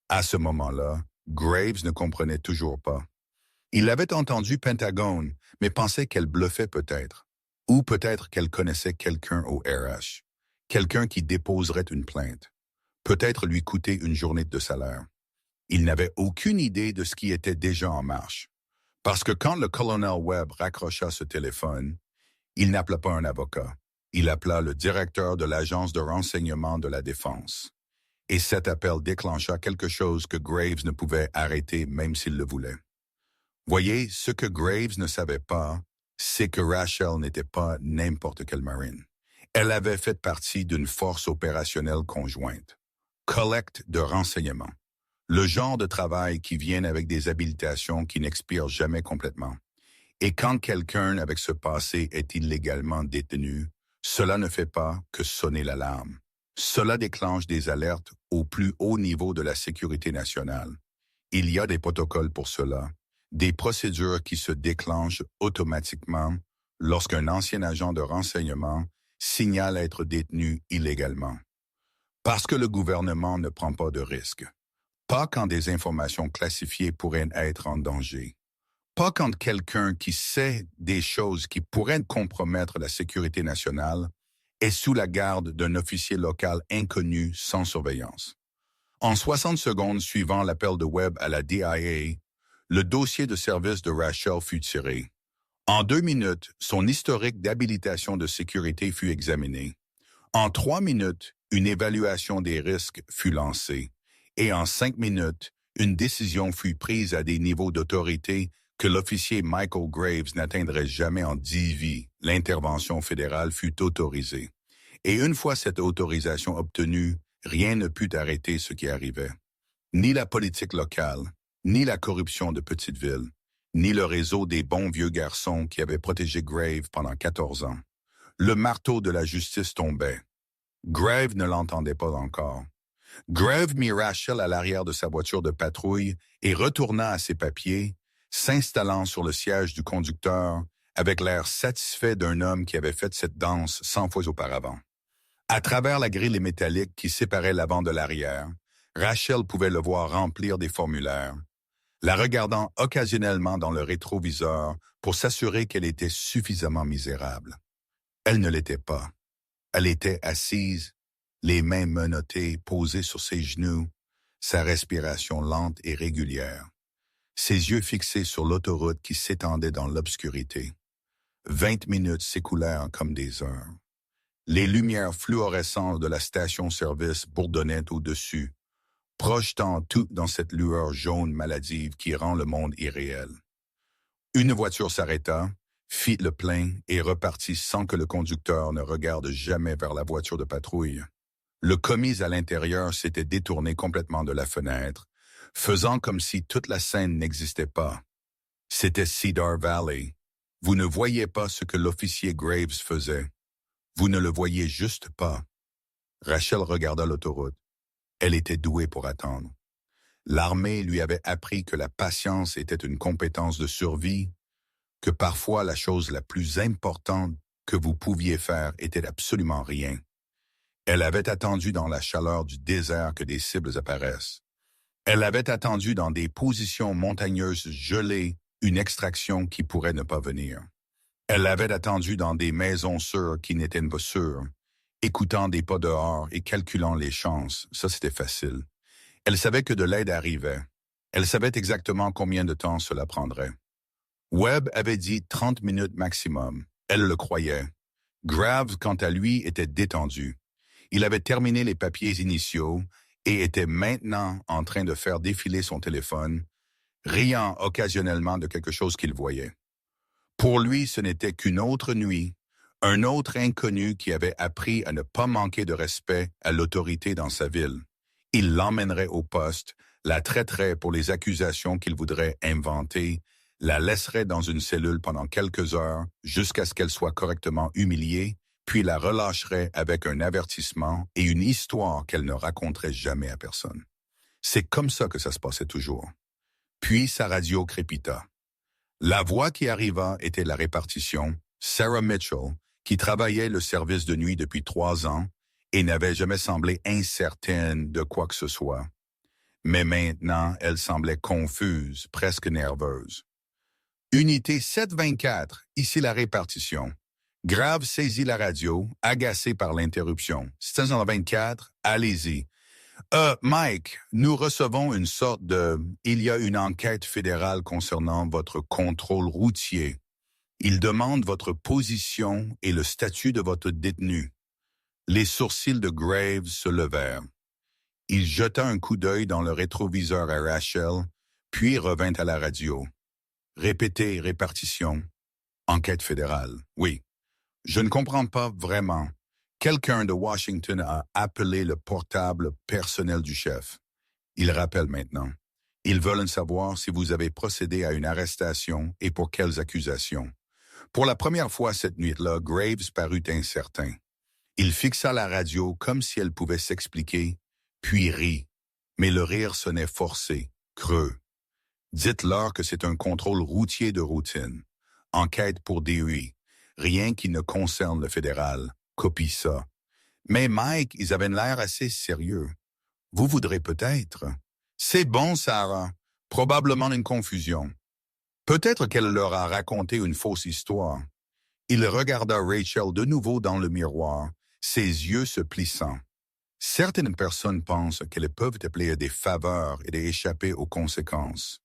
À ce moment-là, Graves ne comprenait toujours pas. Il avait entendu Pentagone, mais pensait qu'elle bluffait peut-être. Ou peut-être qu'elle connaissait quelqu'un au RH. Quelqu'un qui déposerait une plainte. Peut-être lui coûter une journée de salaire. Il n'avait aucune idée de ce qui était déjà en marche. Parce que quand le colonel Webb raccrocha ce téléphone, il n'appela pas un avocat. Il appela le directeur de l'agence de renseignement de la Défense. Et cet appel déclencha quelque chose que Graves ne pouvait arrêter même s'il le voulait. Voyez, ce que Graves ne savait pas, c'est que Rachel n'était pas n'importe quelle marine. Elle avait fait partie d'une force opérationnelle conjointe. Collecte de renseignements. Le genre de travail qui vient avec des habilitations qui n'expirent jamais complètement. Et quand quelqu'un avec ce passé est illégalement détenu, cela ne fait pas que sonner l'alarme. Cela déclenche des alertes au plus haut niveau de la sécurité nationale. Il y a des protocoles pour cela, des procédures qui se déclenchent automatiquement lorsqu'un ancien agent de renseignement signale être détenu illégalement. Parce que le gouvernement ne prend pas de risques. Pas quand des informations classifiées pourraient être en danger. Pas quand quelqu'un qui sait des choses qui pourraient compromettre la sécurité nationale est sous la garde d'un officier local inconnu sans surveillance. En 60 secondes suivant l'appel de Webb à la DIA, le dossier de service de Rachel fut tiré. En 2 minutes, son historique d'habilitation de sécurité fut examiné. En 3 minutes, une évaluation des risques fut lancée. Et en 5 minutes, une décision fut prise à des niveaux d'autorité que l'officier Michael Graves n'atteindrait jamais en 10 vies. L'intervention fédérale fut autorisée. Et une fois cette autorisation obtenue, rien ne put arrêter ce qui arrivait. Ni la politique locale, ni la corruption de petites villes, ni le réseau des bons vieux garçons qui avaient protégé Graves pendant 14 ans. Le marteau de la justice tombait. Graves ne l'entendait pas encore. Graves mit Rachel à l'arrière de sa voiture de patrouille et retourna à ses papiers, s'installant sur le siège du conducteur avec l'air satisfait d'un homme qui avait fait cette danse 100 fois auparavant. À travers la grille métallique qui séparait l'avant de l'arrière, Rachel pouvait le voir remplir des formulaires, la regardant occasionnellement dans le rétroviseur pour s'assurer qu'elle était suffisamment misérable. Elle ne l'était pas. Elle était assise, les mains menottées posées sur ses genoux, sa respiration lente et régulière, ses yeux fixés sur l'autoroute qui s'étendait dans l'obscurité. 20 minutes s'écoulèrent comme des heures. Les lumières fluorescentes de la station-service bourdonnaient au-dessus, projetant tout dans cette lueur jaune maladive qui rend le monde irréel. Une voiture s'arrêta, fit le plein et repartit sans que le conducteur ne regarde jamais vers la voiture de patrouille. Le commis à l'intérieur s'était détourné complètement de la fenêtre, faisant comme si toute la scène n'existait pas. C'était Cedar Valley. Vous ne voyiez pas ce que l'officier Graves faisait. Vous ne le voyiez juste pas. Rachel regarda l'autoroute. Elle était douée pour attendre. L'armée lui avait appris que la patience était une compétence de survie, que parfois la chose la plus importante que vous pouviez faire était absolument rien. Elle avait attendu dans la chaleur du désert que des cibles apparaissent. Elle avait attendu dans des positions montagneuses gelées une extraction qui pourrait ne pas venir. Elle avait attendu dans des maisons sûres qui n'étaient pas sûres, écoutant des pas dehors et calculant les chances. Ça, c'était facile. Elle savait que de l'aide arrivait. Elle savait exactement combien de temps cela prendrait. Webb avait dit 30 minutes maximum. Elle le croyait. Graves, quant à lui, était détendu. Il avait terminé les papiers initiaux et était maintenant en train de faire défiler son téléphone, riant occasionnellement de quelque chose qu'il voyait. Pour lui, ce n'était qu'une autre nuit, un autre inconnu qui avait appris à ne pas manquer de respect à l'autorité dans sa ville. Il l'emmènerait au poste, la traiterait pour les accusations qu'il voudrait inventer, la laisserait dans une cellule pendant quelques heures jusqu'à ce qu'elle soit correctement humiliée, puis la relâcherait avec un avertissement et une histoire qu'elle ne raconterait jamais à personne. C'est comme ça que ça se passait toujours. Puis sa radio crépita. La voix qui arriva était la répartition, Sarah Mitchell, qui travaillait le service de nuit depuis 3 ans et n'avait jamais semblé incertaine de quoi que ce soit. Mais maintenant, elle semblait confuse, presque nerveuse. Unité 724, ici la répartition. Grave saisit la radio, agacé par l'interruption. 724, allez-y. Mike, nous recevons une sorte de... Il y a une enquête fédérale concernant votre contrôle routier. Il demande votre position et le statut de votre détenu. Les sourcils de Graves se levèrent. Il jeta un coup d'œil dans le rétroviseur à Rachel, puis revint à la radio. Répétez, répartition. Enquête fédérale, oui. Je ne comprends pas vraiment. Quelqu'un de Washington a appelé le portable personnel du chef. Il rappelle maintenant. Ils veulent savoir si vous avez procédé à une arrestation et pour quelles accusations. Pour la première fois cette nuit-là, Graves parut incertain. Il fixa la radio comme si elle pouvait s'expliquer, puis rit. Mais le rire sonnait forcé, creux. Dites-leur que c'est un contrôle routier de routine. Enquête pour DUI. Rien qui ne concerne le fédéral. Copie ça. Mais Mike, ils avaient l'air assez sérieux. Vous voudrez peut-être. C'est bon, Sarah. Probablement une confusion. Peut-être qu'elle leur a raconté une fausse histoire. Il regarda Rachel de nouveau dans le miroir, ses yeux se plissant. Certaines personnes pensent qu'elles peuvent appeler des faveurs et d'échapper aux conséquences.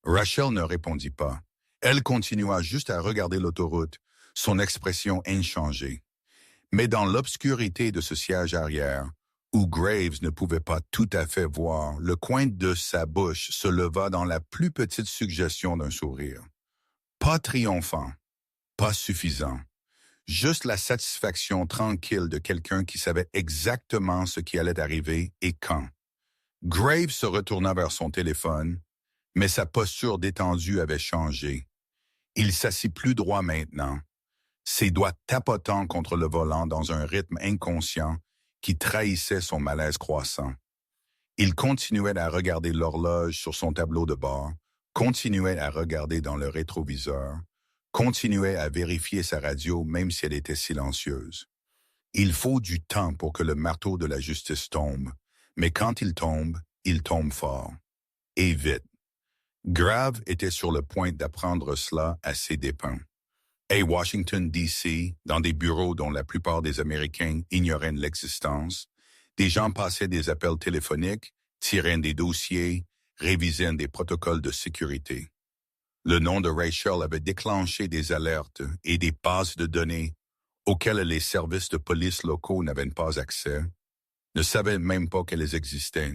Rachel ne répondit pas. Elle continua juste à regarder l'autoroute, son expression inchangée. Mais dans l'obscurité de ce siège arrière, où Graves ne pouvait pas tout à fait voir, le coin de sa bouche se leva dans la plus petite suggestion d'un sourire. Pas triomphant, pas suffisant. Juste la satisfaction tranquille de quelqu'un qui savait exactement ce qui allait arriver et quand. Graves se retourna vers son téléphone, mais sa posture détendue avait changé. Il s'assit plus droit maintenant, ses doigts tapotant contre le volant dans un rythme inconscient qui trahissait son malaise croissant. Il continuait à regarder l'horloge sur son tableau de bord, continuait à regarder dans le rétroviseur, continuait à vérifier sa radio même si elle était silencieuse. Il faut du temps pour que le marteau de la justice tombe, mais quand il tombe fort. Et vite. Grave était sur le point d'apprendre cela à ses dépens. À Washington, D.C., dans des bureaux dont la plupart des Américains ignoraient l'existence, des gens passaient des appels téléphoniques, tiraient des dossiers, révisaient des protocoles de sécurité. Le nom de Rachel avait déclenché des alertes et des bases de données auxquelles les services de police locaux n'avaient pas accès, ne savaient même pas qu'elles existaient.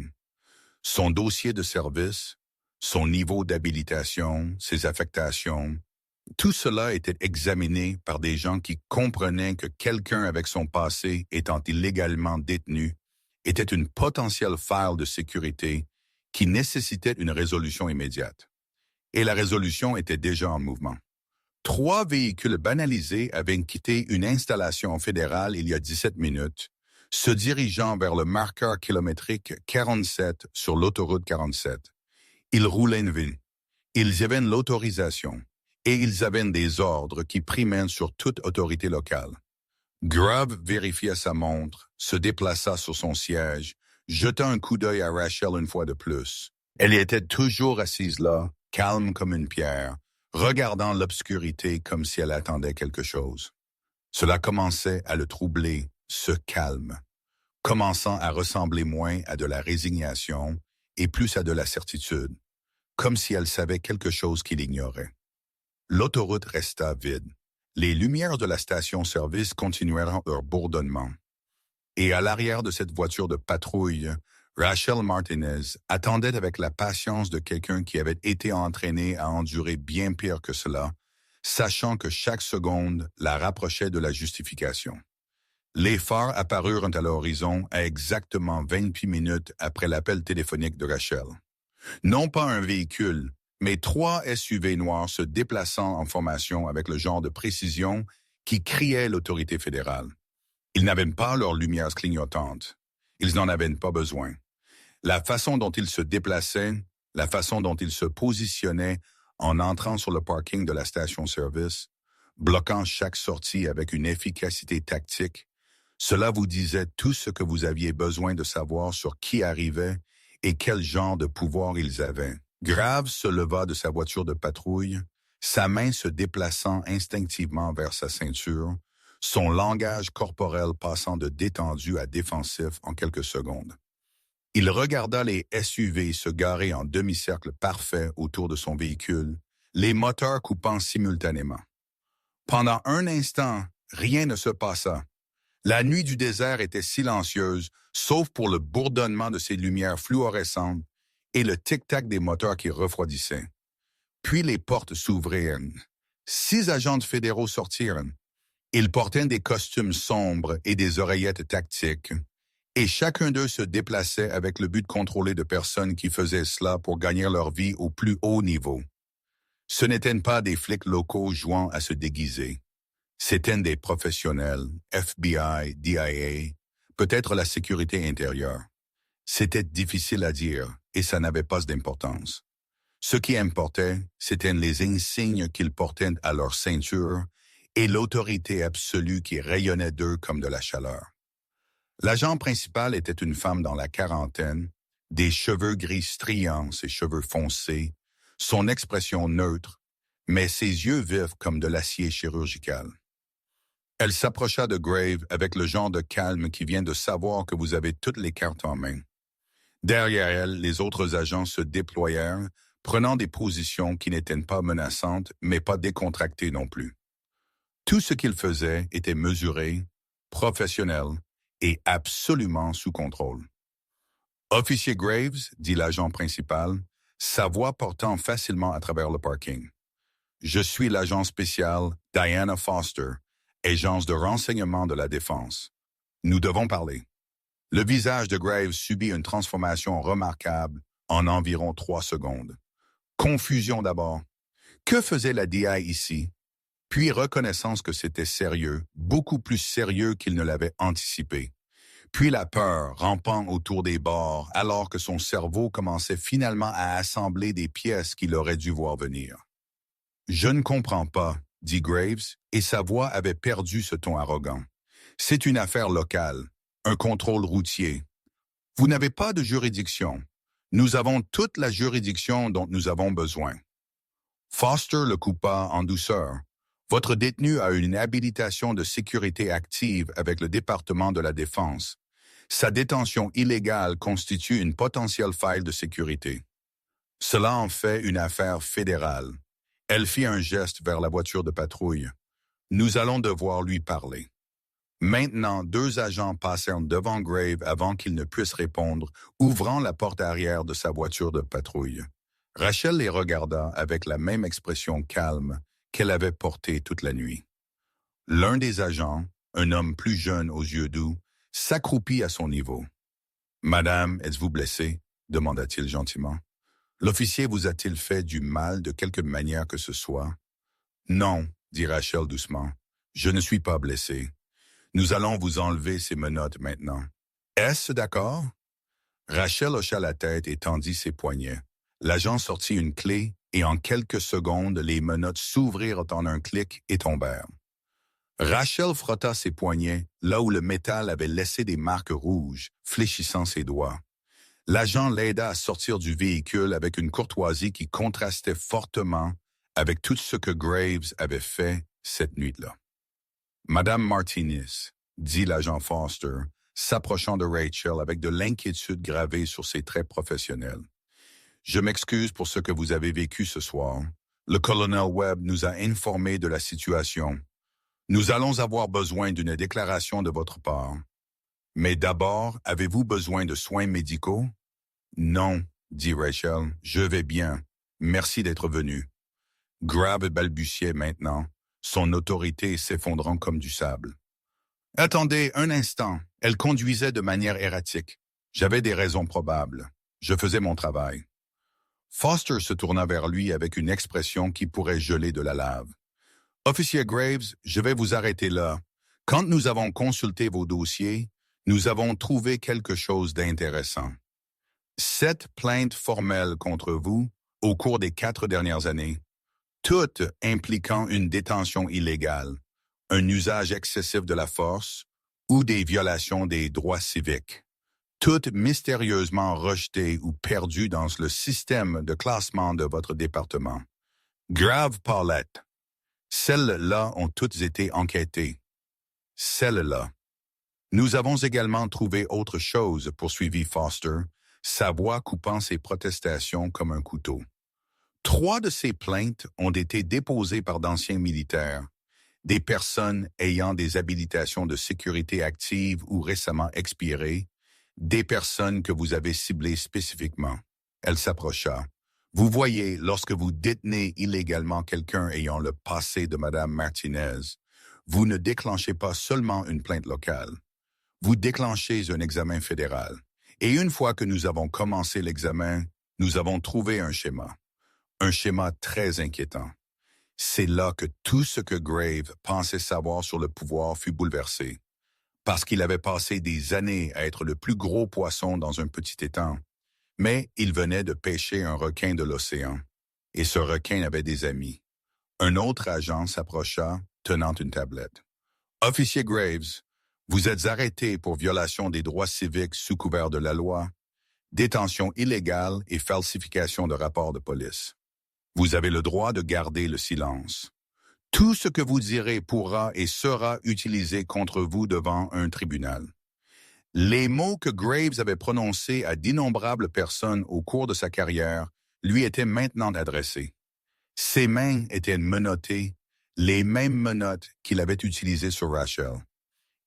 Son dossier de service, son niveau d'habilitation, ses affectations, tout cela était examiné par des gens qui comprenaient que quelqu'un avec son passé étant illégalement détenu était une potentielle faille de sécurité qui nécessitait une résolution immédiate. Et la résolution était déjà en mouvement. 3 véhicules banalisés avaient quitté une installation fédérale il y a 17 minutes, se dirigeant vers le marqueur kilométrique 47 sur l'autoroute 47. Ils roulaient vite. Ils avaient l'autorisation et ils avaient des ordres qui primaient sur toute autorité locale. Grave vérifia sa montre, se déplaça sur son siège, jeta un coup d'œil à Rachel une fois de plus. Elle était toujours assise là, calme comme une pierre, regardant l'obscurité comme si elle attendait quelque chose. Cela commençait à le troubler, ce calme, commençant à ressembler moins à de la résignation et plus à de la certitude, comme si elle savait quelque chose qu'il ignorait. L'autoroute resta vide. Les lumières de la station-service continuèrent leur bourdonnement. Et à l'arrière de cette voiture de patrouille, Rachel Martinez attendait avec la patience de quelqu'un qui avait été entraîné à endurer bien pire que cela, sachant que chaque seconde la rapprochait de la justification. Les phares apparurent à l'horizon à exactement 28 minutes après l'appel téléphonique de Rachel. Non pas un véhicule, mais 3 SUV noirs se déplaçant en formation avec le genre de précision qui criait l'autorité fédérale. Ils n'avaient pas leurs lumières clignotantes. Ils n'en avaient pas besoin. La façon dont ils se déplaçaient, la façon dont ils se positionnaient en entrant sur le parking de la station-service, bloquant chaque sortie avec une efficacité tactique, Cela vous disait tout ce que vous aviez besoin de savoir sur qui arrivait et quel genre de pouvoir ils avaient. Graves se leva de sa voiture de patrouille, sa main se déplaçant instinctivement vers sa ceinture, son langage corporel passant de détendu à défensif en quelques secondes. Il regarda les SUV se garer en demi-cercle parfait autour de son véhicule, les moteurs coupant simultanément. Pendant un instant, rien ne se passa. La nuit du désert était silencieuse, sauf pour le bourdonnement de ses lumières fluorescentes et le tic-tac des moteurs qui refroidissaient. Puis les portes s'ouvrirent. 6 agents fédéraux sortirent. Ils portaient des costumes sombres et des oreillettes tactiques, et chacun d'eux se déplaçait avec le but de contrôler de personnes qui faisaient cela pour gagner leur vie au plus haut niveau. Ce n'étaient pas des flics locaux jouant à se déguiser. C'étaient des professionnels, FBI, DIA, peut-être la sécurité intérieure. C'était difficile à dire et ça n'avait pas d'importance. Ce qui importait, c'étaient les insignes qu'ils portaient à leur ceinture et l'autorité absolue qui rayonnait d'eux comme de la chaleur. L'agent principal était une femme dans la quarantaine, des cheveux gris striants, ses cheveux foncés, son expression neutre, mais ses yeux vifs comme de l'acier chirurgical. Elle s'approcha de Grave avec le genre de calme qui vient de savoir que vous avez toutes les cartes en main. Derrière elle, les autres agents se déployèrent, prenant des positions qui n'étaient pas menaçantes, mais pas décontractées non plus. Tout ce qu'ils faisaient était mesuré, professionnel et absolument sous contrôle. Officier Graves, dit l'agent principal, sa voix portant facilement à travers le parking. Je suis l'agent spécial Diana Foster, agence de renseignement de la Défense. Nous devons parler. Le visage de Graves subit une transformation remarquable en environ 3 secondes. Confusion d'abord. Que faisait la DI ici? Puis reconnaissance que c'était sérieux, beaucoup plus sérieux qu'il ne l'avait anticipé. Puis la peur rampant autour des bords alors que son cerveau commençait finalement à assembler des pièces qu'il aurait dû voir venir. « Je ne comprends pas », dit Graves, et sa voix avait perdu ce ton arrogant. « C'est une affaire locale, un contrôle routier. Vous n'avez pas de juridiction. Nous avons toute la juridiction dont nous avons besoin. » Foster le coupa en douceur. « Votre détenu a une habilitation de sécurité active avec le département de la Défense. Sa détention illégale constitue une potentielle faille de sécurité. Cela en fait une affaire fédérale. » Elle fit un geste vers la voiture de patrouille. « Nous allons devoir lui parler. » Maintenant, 2 agents passèrent devant Grave avant qu'il ne puisse répondre, ouvrant la porte arrière de sa voiture de patrouille. Rachel les regarda avec la même expression calme qu'elle avait portée toute la nuit. L'un des agents, un homme plus jeune aux yeux doux, s'accroupit à son niveau. « Madame, êtes-vous blessée? » demanda-t-il gentiment. « L'officier vous a-t-il fait du mal de quelque manière que ce soit? »« Non, » dit Rachel doucement. « Je ne suis pas blessé. Nous allons vous enlever ces menottes maintenant. Est-ce d'accord? » Rachel hocha la tête et tendit ses poignets. L'agent sortit une clé et en quelques secondes, les menottes s'ouvrirent en un clic et tombèrent. Rachel frotta ses poignets, là où le métal avait laissé des marques rouges, fléchissant ses doigts. L'agent l'aida à sortir du véhicule avec une courtoisie qui contrastait fortement avec tout ce que Graves avait fait cette nuit-là. « Madame Martinez, » dit l'agent Foster, s'approchant de Rachel avec de l'inquiétude gravée sur ses traits professionnels. « Je m'excuse pour ce que vous avez vécu ce soir. Le colonel Webb nous a informés de la situation. Nous allons avoir besoin d'une déclaration de votre part. Mais d'abord, avez-vous besoin de soins médicaux? »« Non, » dit Rachel, « je vais bien. Merci d'être venu. » Grave balbutiait maintenant, son autorité s'effondrant comme du sable. « Attendez un instant, elle conduisait de manière erratique. J'avais des raisons probables. Je faisais mon travail. » Foster se tourna vers lui avec une expression qui pourrait geler de la lave. « Officier Graves, je vais vous arrêter là. Quand nous avons consulté vos dossiers, nous avons trouvé quelque chose d'intéressant. 7 plaintes formelles contre vous au cours des 4 dernières années, toutes impliquant une détention illégale, un usage excessif de la force ou des violations des droits civiques, toutes mystérieusement rejetées ou perdues dans le système de classement de votre département. Grave Paulette. Celles-là ont toutes été enquêtées. Celles-là. Nous avons également trouvé autre chose, poursuivit Foster, sa voix coupant ses protestations comme un couteau. 3 de ces plaintes ont été déposées par d'anciens militaires, des personnes ayant des habilitations de sécurité actives ou récemment expirées, des personnes que vous avez ciblées spécifiquement. Elle s'approcha. Vous voyez, lorsque vous détenez illégalement quelqu'un ayant le passé de Mme Martinez, vous ne déclenchez pas seulement une plainte locale. Vous déclenchez un examen fédéral. Et une fois que nous avons commencé l'examen, nous avons trouvé un schéma. Un schéma très inquiétant. C'est là que tout ce que Graves pensait savoir sur le pouvoir fut bouleversé. Parce qu'il avait passé des années à être le plus gros poisson dans un petit étang. Mais il venait de pêcher un requin de l'océan. Et ce requin avait des amis. Un autre agent s'approcha, tenant une tablette. « Officier Graves, vous êtes arrêté pour violation des droits civiques sous couvert de la loi, détention illégale et falsification de rapports de police. Vous avez le droit de garder le silence. Tout ce que vous direz pourra et sera utilisé contre vous devant un tribunal. » Les mots que Graves avait prononcés à d'innombrables personnes au cours de sa carrière lui étaient maintenant adressés. Ses mains étaient menottées, les mêmes menottes qu'il avait utilisées sur Rachel.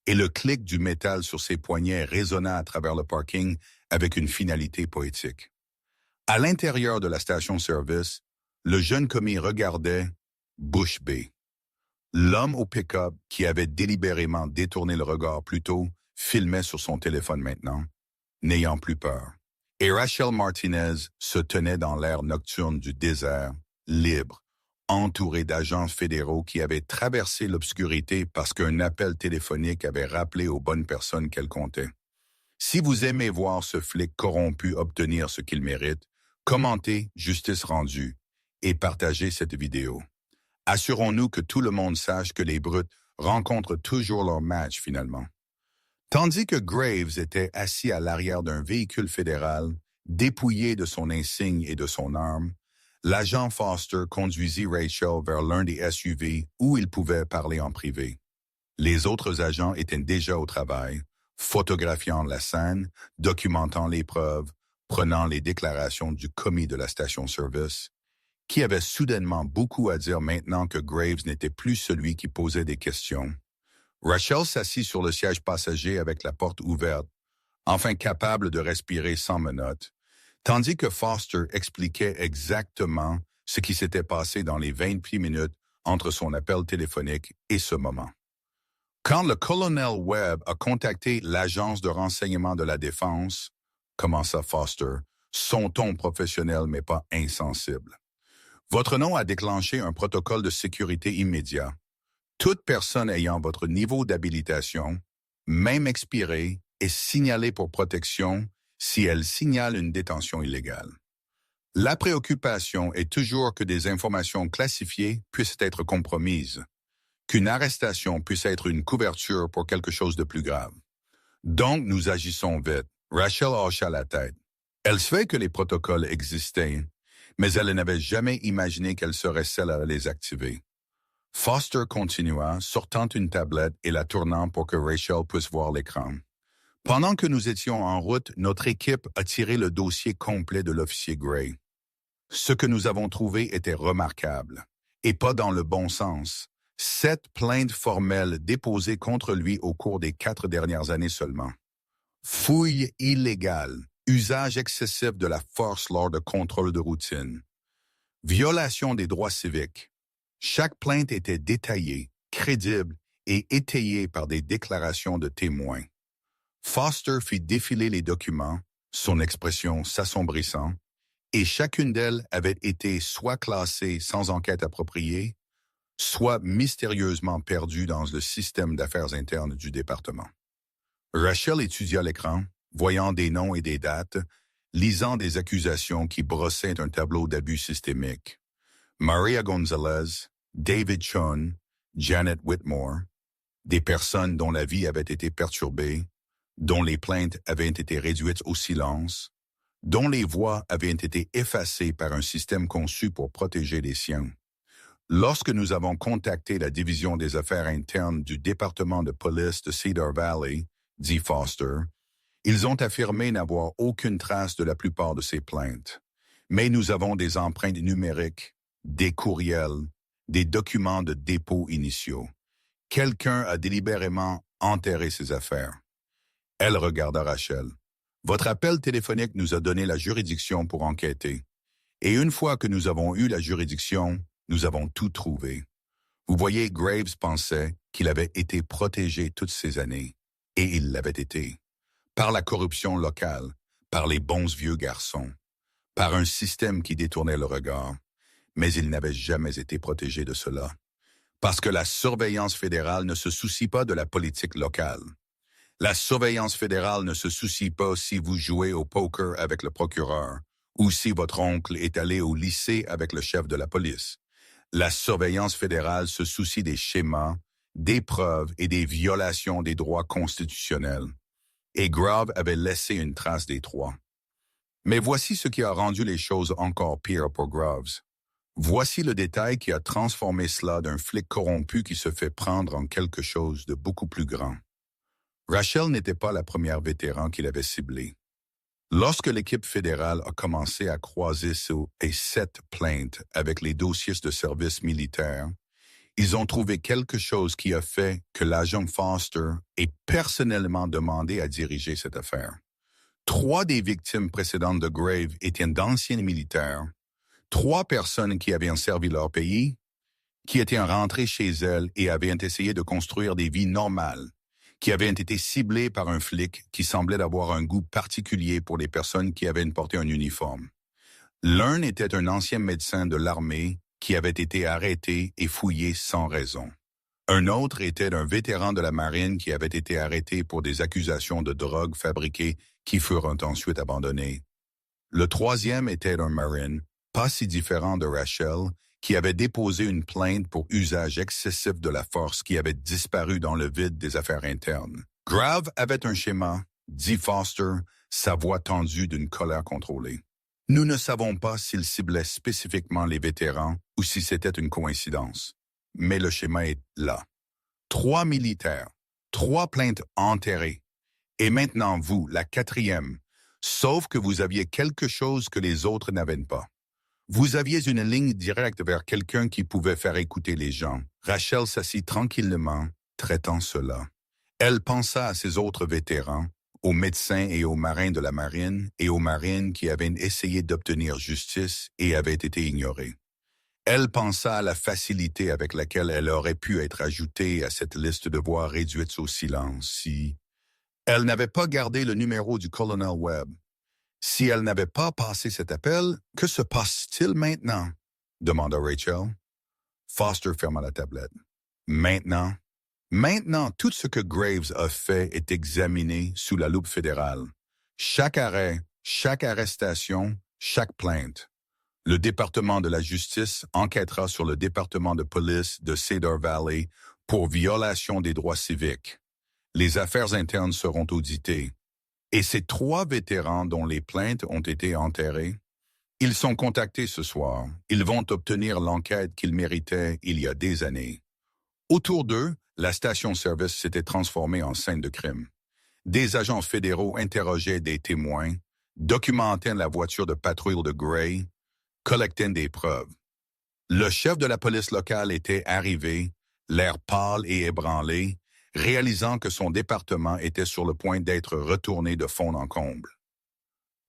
Et le clic du métal sur ses poignets résonna à travers le parking avec une finalité poétique. À l'intérieur de la station-service, le jeune commis regardait bouche bée. L'homme au pick-up, qui avait délibérément détourné le regard plus tôt, filmait sur son téléphone maintenant, n'ayant plus peur. Et Rachel Martinez se tenait dans l'air nocturne du désert, libre, entourée d'agents fédéraux qui avaient traversé l'obscurité parce qu'un appel téléphonique avait rappelé aux bonnes personnes qu'elle comptait. Si vous aimez voir ce flic corrompu obtenir ce qu'il mérite, commentez Justice rendue et partagez cette vidéo. Assurons-nous que tout le monde sache que les brutes rencontrent toujours leur match finalement. Tandis que Graves était assis à l'arrière d'un véhicule fédéral, dépouillé de son insigne et de son arme, l'agent Foster conduisit Rachel vers l'un des SUV où il pouvait parler en privé. Les autres agents étaient déjà au travail, photographiant la scène, documentant les preuves, prenant les déclarations du commis de la station-service, qui avait soudainement beaucoup à dire maintenant que Graves n'était plus celui qui posait des questions. Rachel s'assit sur le siège passager avec la porte ouverte, enfin capable de respirer sans menottes, tandis que Foster expliquait exactement ce qui s'était passé dans les 28 minutes entre son appel téléphonique et ce moment. Quand le colonel Webb a contacté l'agence de renseignement de la Défense, commença Foster, son ton professionnel mais pas insensible. Votre nom a déclenché un protocole de sécurité immédiat. Toute personne ayant votre niveau d'habilitation, même expirée, est signalée pour protection si elle signale une détention illégale. La préoccupation est toujours que des informations classifiées puissent être compromises, qu'une arrestation puisse être une couverture pour quelque chose de plus grave. Donc, nous agissons vite. Rachel hocha la tête. Elle savait que les protocoles existaient, mais elle n'avait jamais imaginé qu'elle serait celle à les activer. Foster continua, sortant une tablette et la tournant pour que Rachel puisse voir l'écran. Pendant que nous étions en route, notre équipe a tiré le dossier complet de l'officier Gray. Ce que nous avons trouvé était remarquable, et pas dans le bon sens. 7 plaintes formelles déposées contre lui au cours des 4 dernières années seulement. Fouille illégale, usage excessif de la force lors de contrôles de routine. Violation des droits civiques. Chaque plainte était détaillée, crédible et étayée par des déclarations de témoins. Foster fit défiler les documents, son expression s'assombrissant, et chacune d'elles avait été soit classée sans enquête appropriée, soit mystérieusement perdue dans le système d'affaires internes du département. Rachel étudia l'écran, voyant des noms et des dates, lisant des accusations qui brossaient un tableau d'abus systémiques. Maria Gonzalez, David Chun, Janet Whitmore. des personnes dont la vie avait été perturbée, dont les plaintes avaient été réduites au silence, dont les voix avaient été effacées par un système conçu pour protéger les siens. Lorsque nous avons contacté la division des affaires internes du département de police de Cedar Valley, dit Foster, ils ont affirmé n'avoir aucune trace de la plupart de ces plaintes. Mais nous avons des empreintes numériques, des courriels, des documents de dépôt initiaux. Quelqu'un a délibérément enterré ces affaires. Elle regarda Rachel. Votre appel téléphonique nous a donné la juridiction pour enquêter. Et une fois que nous avons eu la juridiction, nous avons tout trouvé. Vous voyez, Graves pensait qu'il avait été protégé toutes ces années. Et il l'avait été. Par la corruption locale, par les bons vieux garçons, par un système qui détournait le regard. Mais il n'avait jamais été protégé de cela. Parce que la surveillance fédérale ne se soucie pas de la politique locale. La surveillance fédérale ne se soucie pas si vous jouez au poker avec le procureur ou si votre oncle est allé au lycée avec le chef de la police. La surveillance fédérale se soucie des schémas, des preuves et des violations des droits constitutionnels. Et Graves avait laissé une trace des trois. Mais voici ce qui a rendu les choses encore pires pour Graves. Voici le détail qui a transformé cela d'un flic corrompu qui se fait prendre en quelque chose de beaucoup plus grand. Rachel n'était pas la première vétéran qu'il avait ciblée. Lorsque l'équipe fédérale a commencé à croiser ces 7 plaintes avec les dossiers de service militaire, ils ont trouvé quelque chose qui a fait que l'agent Foster ait personnellement demandé à diriger cette affaire. 3 des victimes précédentes de Graves étaient d'anciens militaires, 3 personnes qui avaient servi leur pays, qui étaient rentrées chez elles et avaient essayé de construire des vies normales, qui avaient été ciblées par un flic qui semblait avoir un goût particulier pour les personnes qui avaient porté un uniforme. L'un était un ancien médecin de l'armée qui avait été arrêté et fouillé sans raison. Un autre était un vétéran de la marine qui avait été arrêté pour des accusations de drogue fabriquées qui furent ensuite abandonnées. Le troisième était un marine, pas si différent de Rachel, qui avait déposé une plainte pour usage excessif de la force qui avait disparu dans le vide des affaires internes. Graves avait un schéma, dit Foster, sa voix tendue d'une colère contrôlée. Nous ne savons pas s'il ciblait spécifiquement les vétérans ou si c'était une coïncidence. Mais le schéma est là. 3 militaires, 3 plaintes enterrées. Et maintenant vous, la 4e, sauf que vous aviez quelque chose que les autres n'avaient pas. Vous aviez une ligne directe vers quelqu'un qui pouvait faire écouter les gens. Rachel s'assit tranquillement, traitant cela. Elle pensa à ses autres vétérans, aux médecins et aux marins de la marine et aux marines qui avaient essayé d'obtenir justice et avaient été ignorés. Elle pensa à la facilité avec laquelle elle aurait pu être ajoutée à cette liste de voix réduites au silence si elle n'avait pas gardé le numéro du colonel Webb. Si elle n'avait pas passé cet appel, que se passe-t-il maintenant? Demanda Rachel. Foster ferma la tablette. Maintenant, tout ce que Graves a fait est examiné sous la loupe fédérale. Chaque arrêt, chaque arrestation, chaque plainte. Le département de la justice enquêtera sur le département de police de Cedar Valley pour violation des droits civiques. Les affaires internes seront auditées. Et ces 3 vétérans dont les plaintes ont été enterrées, ils sont contactés ce soir. Ils vont obtenir l'enquête qu'ils méritaient il y a des années. Autour d'eux, la station-service s'était transformée en scène de crime. Des agents fédéraux interrogeaient des témoins, documentaient la voiture de patrouille de Gray, collectaient des preuves. Le chef de la police locale était arrivé, l'air pâle et ébranlé, réalisant que son département était sur le point d'être retourné de fond en comble.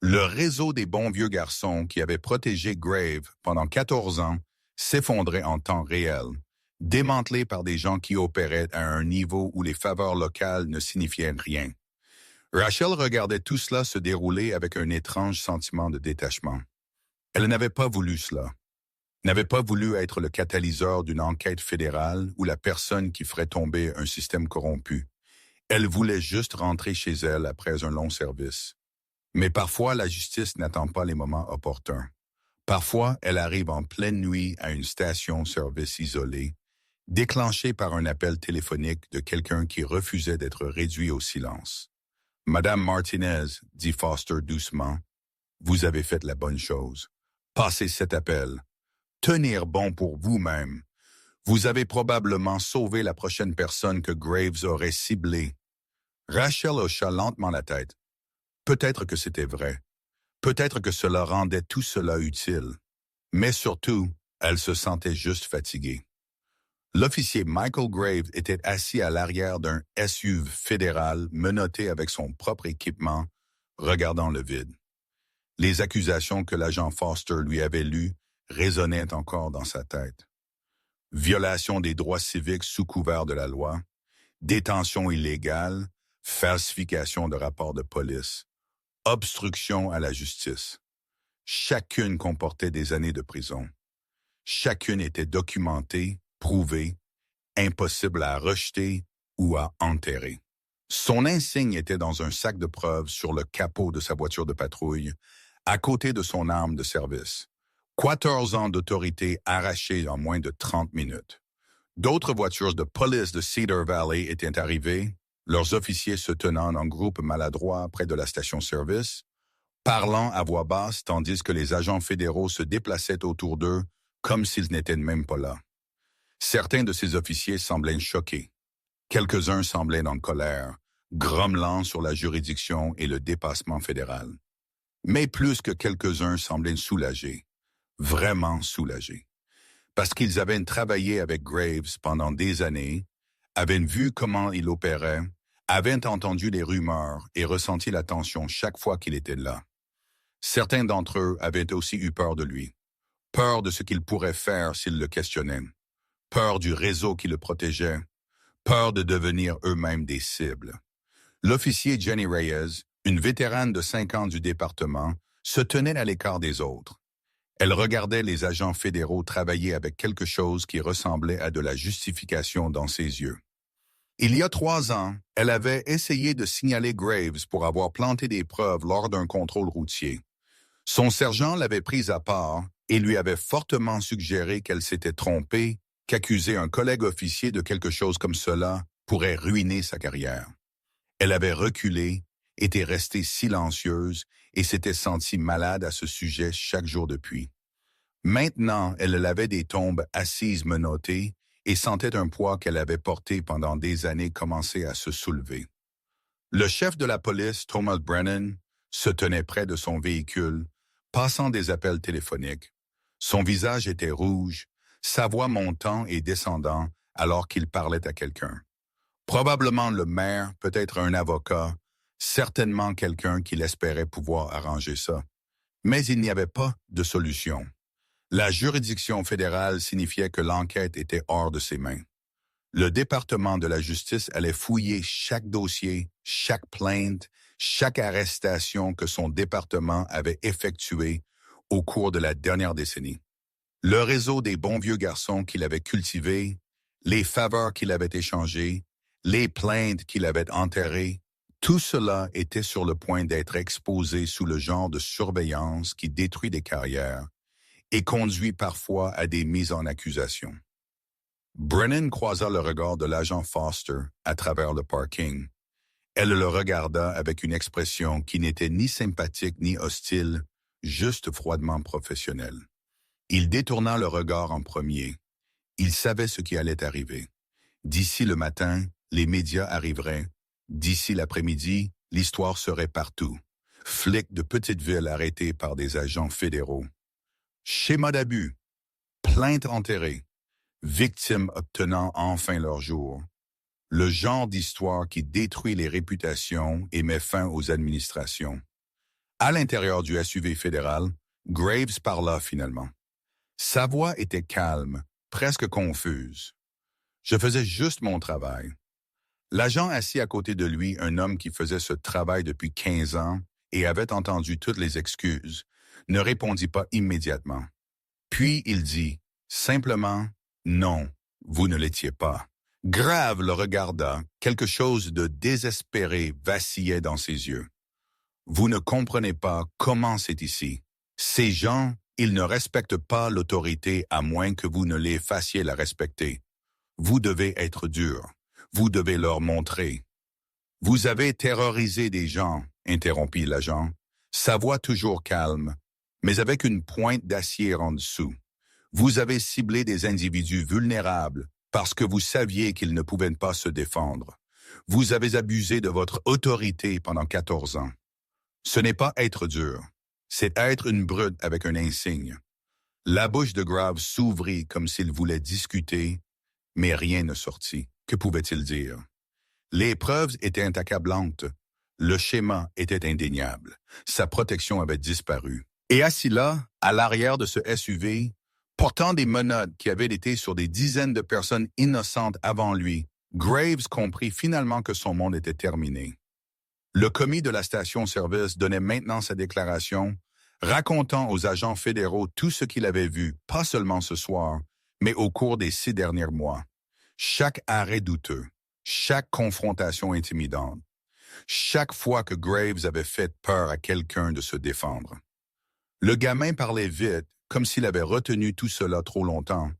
Le réseau des bons vieux garçons qui avaient protégé Graves pendant 14 ans s'effondrait en temps réel, démantelé par des gens qui opéraient à un niveau où les faveurs locales ne signifiaient rien. Rachel regardait tout cela se dérouler avec un étrange sentiment de détachement. Elle n'avait pas voulu cela. N'avait pas voulu être le catalyseur d'une enquête fédérale ou la personne qui ferait tomber un système corrompu. Elle voulait juste rentrer chez elle après un long service. Mais parfois, la justice n'attend pas les moments opportuns. Parfois, elle arrive en pleine nuit à une station-service isolée, déclenché par un appel téléphonique de quelqu'un qui refusait d'être réduit au silence. « Madame Martinez, dit Foster doucement, vous avez fait la bonne chose. Passez cet appel. Tenir bon pour vous-même. Vous avez probablement sauvé la prochaine personne que Graves aurait ciblée. » Rachel hocha lentement la tête. Peut-être que c'était vrai. Peut-être que cela rendait tout cela utile. Mais surtout, elle se sentait juste fatiguée. L'officier Michael Graves était assis à l'arrière d'un SUV fédéral menotté avec son propre équipement, regardant le vide. Les accusations que l'agent Foster lui avait lues résonnaient encore dans sa tête. Violation des droits civiques sous couvert de la loi, détention illégale, falsification de rapports de police, obstruction à la justice. Chacune comportait des années de prison. Chacune était documentée, prouvée, impossible à rejeter ou à enterrer. Son insigne était dans un sac de preuves sur le capot de sa voiture de patrouille, à côté de son arme de service. 14 ans d'autorité arrachés en moins de 30 minutes. D'autres voitures de police de Cedar Valley étaient arrivées, leurs officiers se tenant en groupe maladroit près de la station-service, parlant à voix basse tandis que les agents fédéraux se déplaçaient autour d'eux comme s'ils n'étaient même pas là. Certains de ces officiers semblaient choqués. Quelques-uns semblaient en colère, grommelant sur la juridiction et le dépassement fédéral. Mais plus que quelques-uns semblaient soulagés, vraiment soulagés, parce qu'ils avaient travaillé avec Graves pendant des années, avaient vu comment il opérait, avaient entendu les rumeurs et ressenti la tension chaque fois qu'il était là. Certains d'entre eux avaient aussi eu peur de lui, peur de ce qu'il pourrait faire s'ils le questionnaient, peur du réseau qui le protégeait, peur de devenir eux-mêmes des cibles. L'officier Jenny Reyes, une vétérane de 5 ans du département, se tenait à l'écart des autres. Elle regardait les agents fédéraux travailler avec quelque chose qui ressemblait à de la justification dans ses yeux. Il y a 3 ans, elle avait essayé de signaler Graves pour avoir planté des preuves lors d'un contrôle routier. Son sergent l'avait prise à part et lui avait fortement suggéré qu'elle s'était trompée, qu'accuser un collègue officier de quelque chose comme cela pourrait ruiner sa carrière. Elle avait reculé, était restée silencieuse et s'était sentie malade à ce sujet chaque jour depuis. Maintenant, elle avait des tombes assises menottées et sentait un poids qu'elle avait porté pendant des années commencer à se soulever. Le chef de la police, Thomas Brennan, se tenait près de son véhicule, passant des appels téléphoniques. Son visage était rouge, sa voix montant et descendant alors qu'il parlait à quelqu'un. Probablement le maire, peut-être un avocat, certainement quelqu'un qu'il espérait pouvoir arranger ça. Mais il n'y avait pas de solution. La juridiction fédérale signifiait que l'enquête était hors de ses mains. Le département de la justice allait fouiller chaque dossier, chaque plainte, chaque arrestation que son département avait effectuée au cours de la dernière décennie. Le réseau des bons vieux garçons qu'il avait cultivés, les faveurs qu'il avait échangées, les plaintes qu'il avait enterrées, tout cela était sur le point d'être exposé sous le genre de surveillance qui détruit des carrières et conduit parfois à des mises en accusation. Brennan croisa le regard de l'agent Foster à travers le parking. Elle le regarda avec une expression qui n'était ni sympathique ni hostile, juste froidement professionnelle. Il détourna le regard en premier. Il savait ce qui allait arriver. D'ici le matin, les médias arriveraient. D'ici l'après-midi, l'histoire serait partout. Flics de petite ville arrêtés par des agents fédéraux. Schéma d'abus. Plaintes enterrées. Victimes obtenant enfin leur jour. Le genre d'histoire qui détruit les réputations et met fin aux administrations. À l'intérieur du SUV fédéral, Graves parla finalement. Sa voix était calme, presque confuse. Je faisais juste mon travail. L'agent assis à côté de lui, un homme qui faisait ce travail depuis 15 ans et avait entendu toutes les excuses, ne répondit pas immédiatement. Puis il dit, simplement, « Non, vous ne l'étiez pas. » Grave le regarda, quelque chose de désespéré vacillait dans ses yeux. « Vous ne comprenez pas comment c'est ici. Ces gens, ils ne respectent pas l'autorité à moins que vous ne les fassiez la respecter. Vous devez être dur. Vous devez leur montrer. Vous avez terrorisé des gens, interrompit l'agent, sa voix toujours calme, mais avec une pointe d'acier en dessous. Vous avez ciblé des individus vulnérables parce que vous saviez qu'ils ne pouvaient pas se défendre. Vous avez abusé de votre autorité pendant 14 ans. Ce n'est pas être dur, c'est être une brute avec un insigne. La bouche de Graves s'ouvrit comme s'il voulait discuter, mais rien ne sortit. Que pouvait-il dire? Les preuves étaient accablantes. Le schéma était indéniable. Sa protection avait disparu. Et assis là, à l'arrière de ce SUV, portant des menottes qui avaient été sur des dizaines de personnes innocentes avant lui, Graves comprit finalement que son monde était terminé. Le commis de la station-service donnait maintenant sa déclaration, racontant aux agents fédéraux tout ce qu'il avait vu, pas seulement ce soir, mais au cours des 6 derniers mois. Chaque arrêt douteux, chaque confrontation intimidante, chaque fois que Graves avait fait peur à quelqu'un de se défendre. Le gamin parlait vite, comme s'il avait retenu tout cela trop longtemps,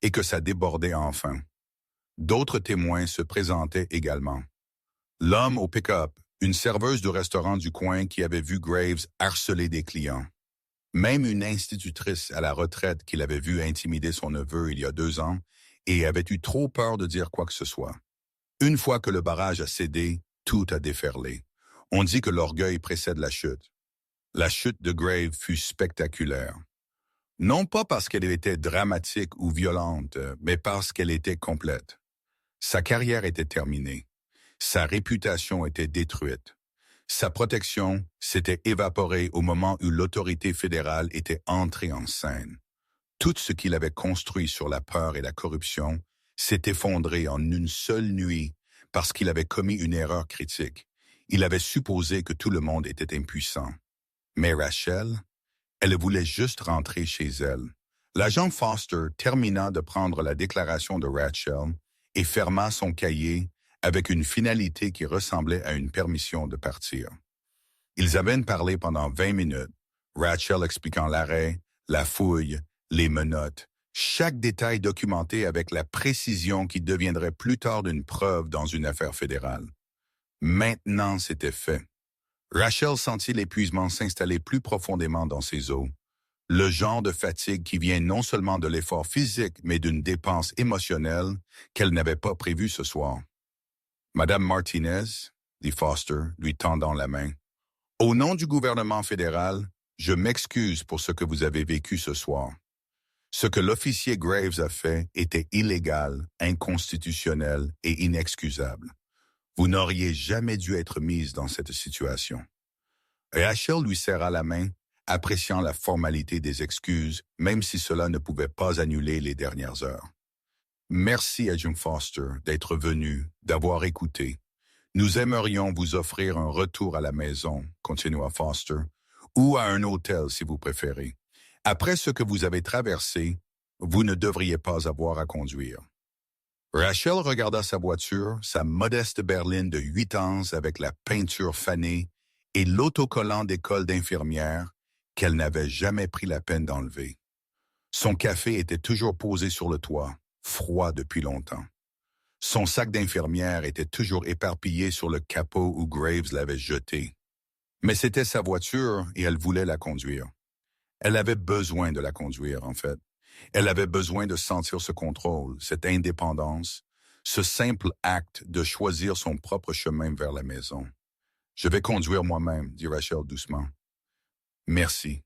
et que ça débordait enfin. D'autres témoins se présentaient également. L'homme au pick-up, une serveuse du restaurant du coin qui avait vu Graves harceler des clients. Même une institutrice à la retraite qu'il avait vu intimider son neveu il y a 2 ans et avait eu trop peur de dire quoi que ce soit. Une fois que le barrage a cédé, tout a déferlé. On dit que l'orgueil précède la chute. La chute de Graves fut spectaculaire. Non pas parce qu'elle était dramatique ou violente, mais parce qu'elle était complète. Sa carrière était terminée. Sa réputation était détruite. Sa protection s'était évaporée au moment où l'autorité fédérale était entrée en scène. Tout ce qu'il avait construit sur la peur et la corruption s'est effondré en une seule nuit parce qu'il avait commis une erreur critique. Il avait supposé que tout le monde était impuissant. Mais Rachel, elle voulait juste rentrer chez elle. L'agent Foster termina de prendre la déclaration de Rachel et ferma son cahier avec une finalité qui ressemblait à une permission de partir. Ils avaient parlé pendant 20 minutes, Rachel expliquant l'arrêt, la fouille, les menottes, chaque détail documenté avec la précision qui deviendrait plus tard une preuve dans une affaire fédérale. Maintenant, c'était fait. Rachel sentit l'épuisement s'installer plus profondément dans ses os, le genre de fatigue qui vient non seulement de l'effort physique, mais d'une dépense émotionnelle qu'elle n'avait pas prévue ce soir. Madame Martinez, dit Foster, lui tendant la main, au nom du gouvernement fédéral, je m'excuse pour ce que vous avez vécu ce soir. Ce que l'officier Graves a fait était illégal, inconstitutionnel et inexcusable. Vous n'auriez jamais dû être mise dans cette situation. Rachel lui serra la main, appréciant la formalité des excuses, même si cela ne pouvait pas annuler les dernières heures. Merci, Adjunct Foster, d'être venu, d'avoir écouté. Nous aimerions vous offrir un retour à la maison, continua Foster, ou à un hôtel si vous préférez. Après ce que vous avez traversé, vous ne devriez pas avoir à conduire. Rachel regarda sa voiture, sa modeste berline de 8 ans avec la peinture fanée et l'autocollant d'école d'infirmière qu'elle n'avait jamais pris la peine d'enlever. Son café était toujours posé sur le toit, froid depuis longtemps. Son sac d'infirmière était toujours éparpillé sur le capot où Graves l'avait jeté. Mais c'était sa voiture et elle voulait la conduire. Elle avait besoin de la conduire, en fait. Elle avait besoin de sentir ce contrôle, cette indépendance, ce simple acte de choisir son propre chemin vers la maison. « Je vais conduire moi-même, dit Rachel doucement. « Merci.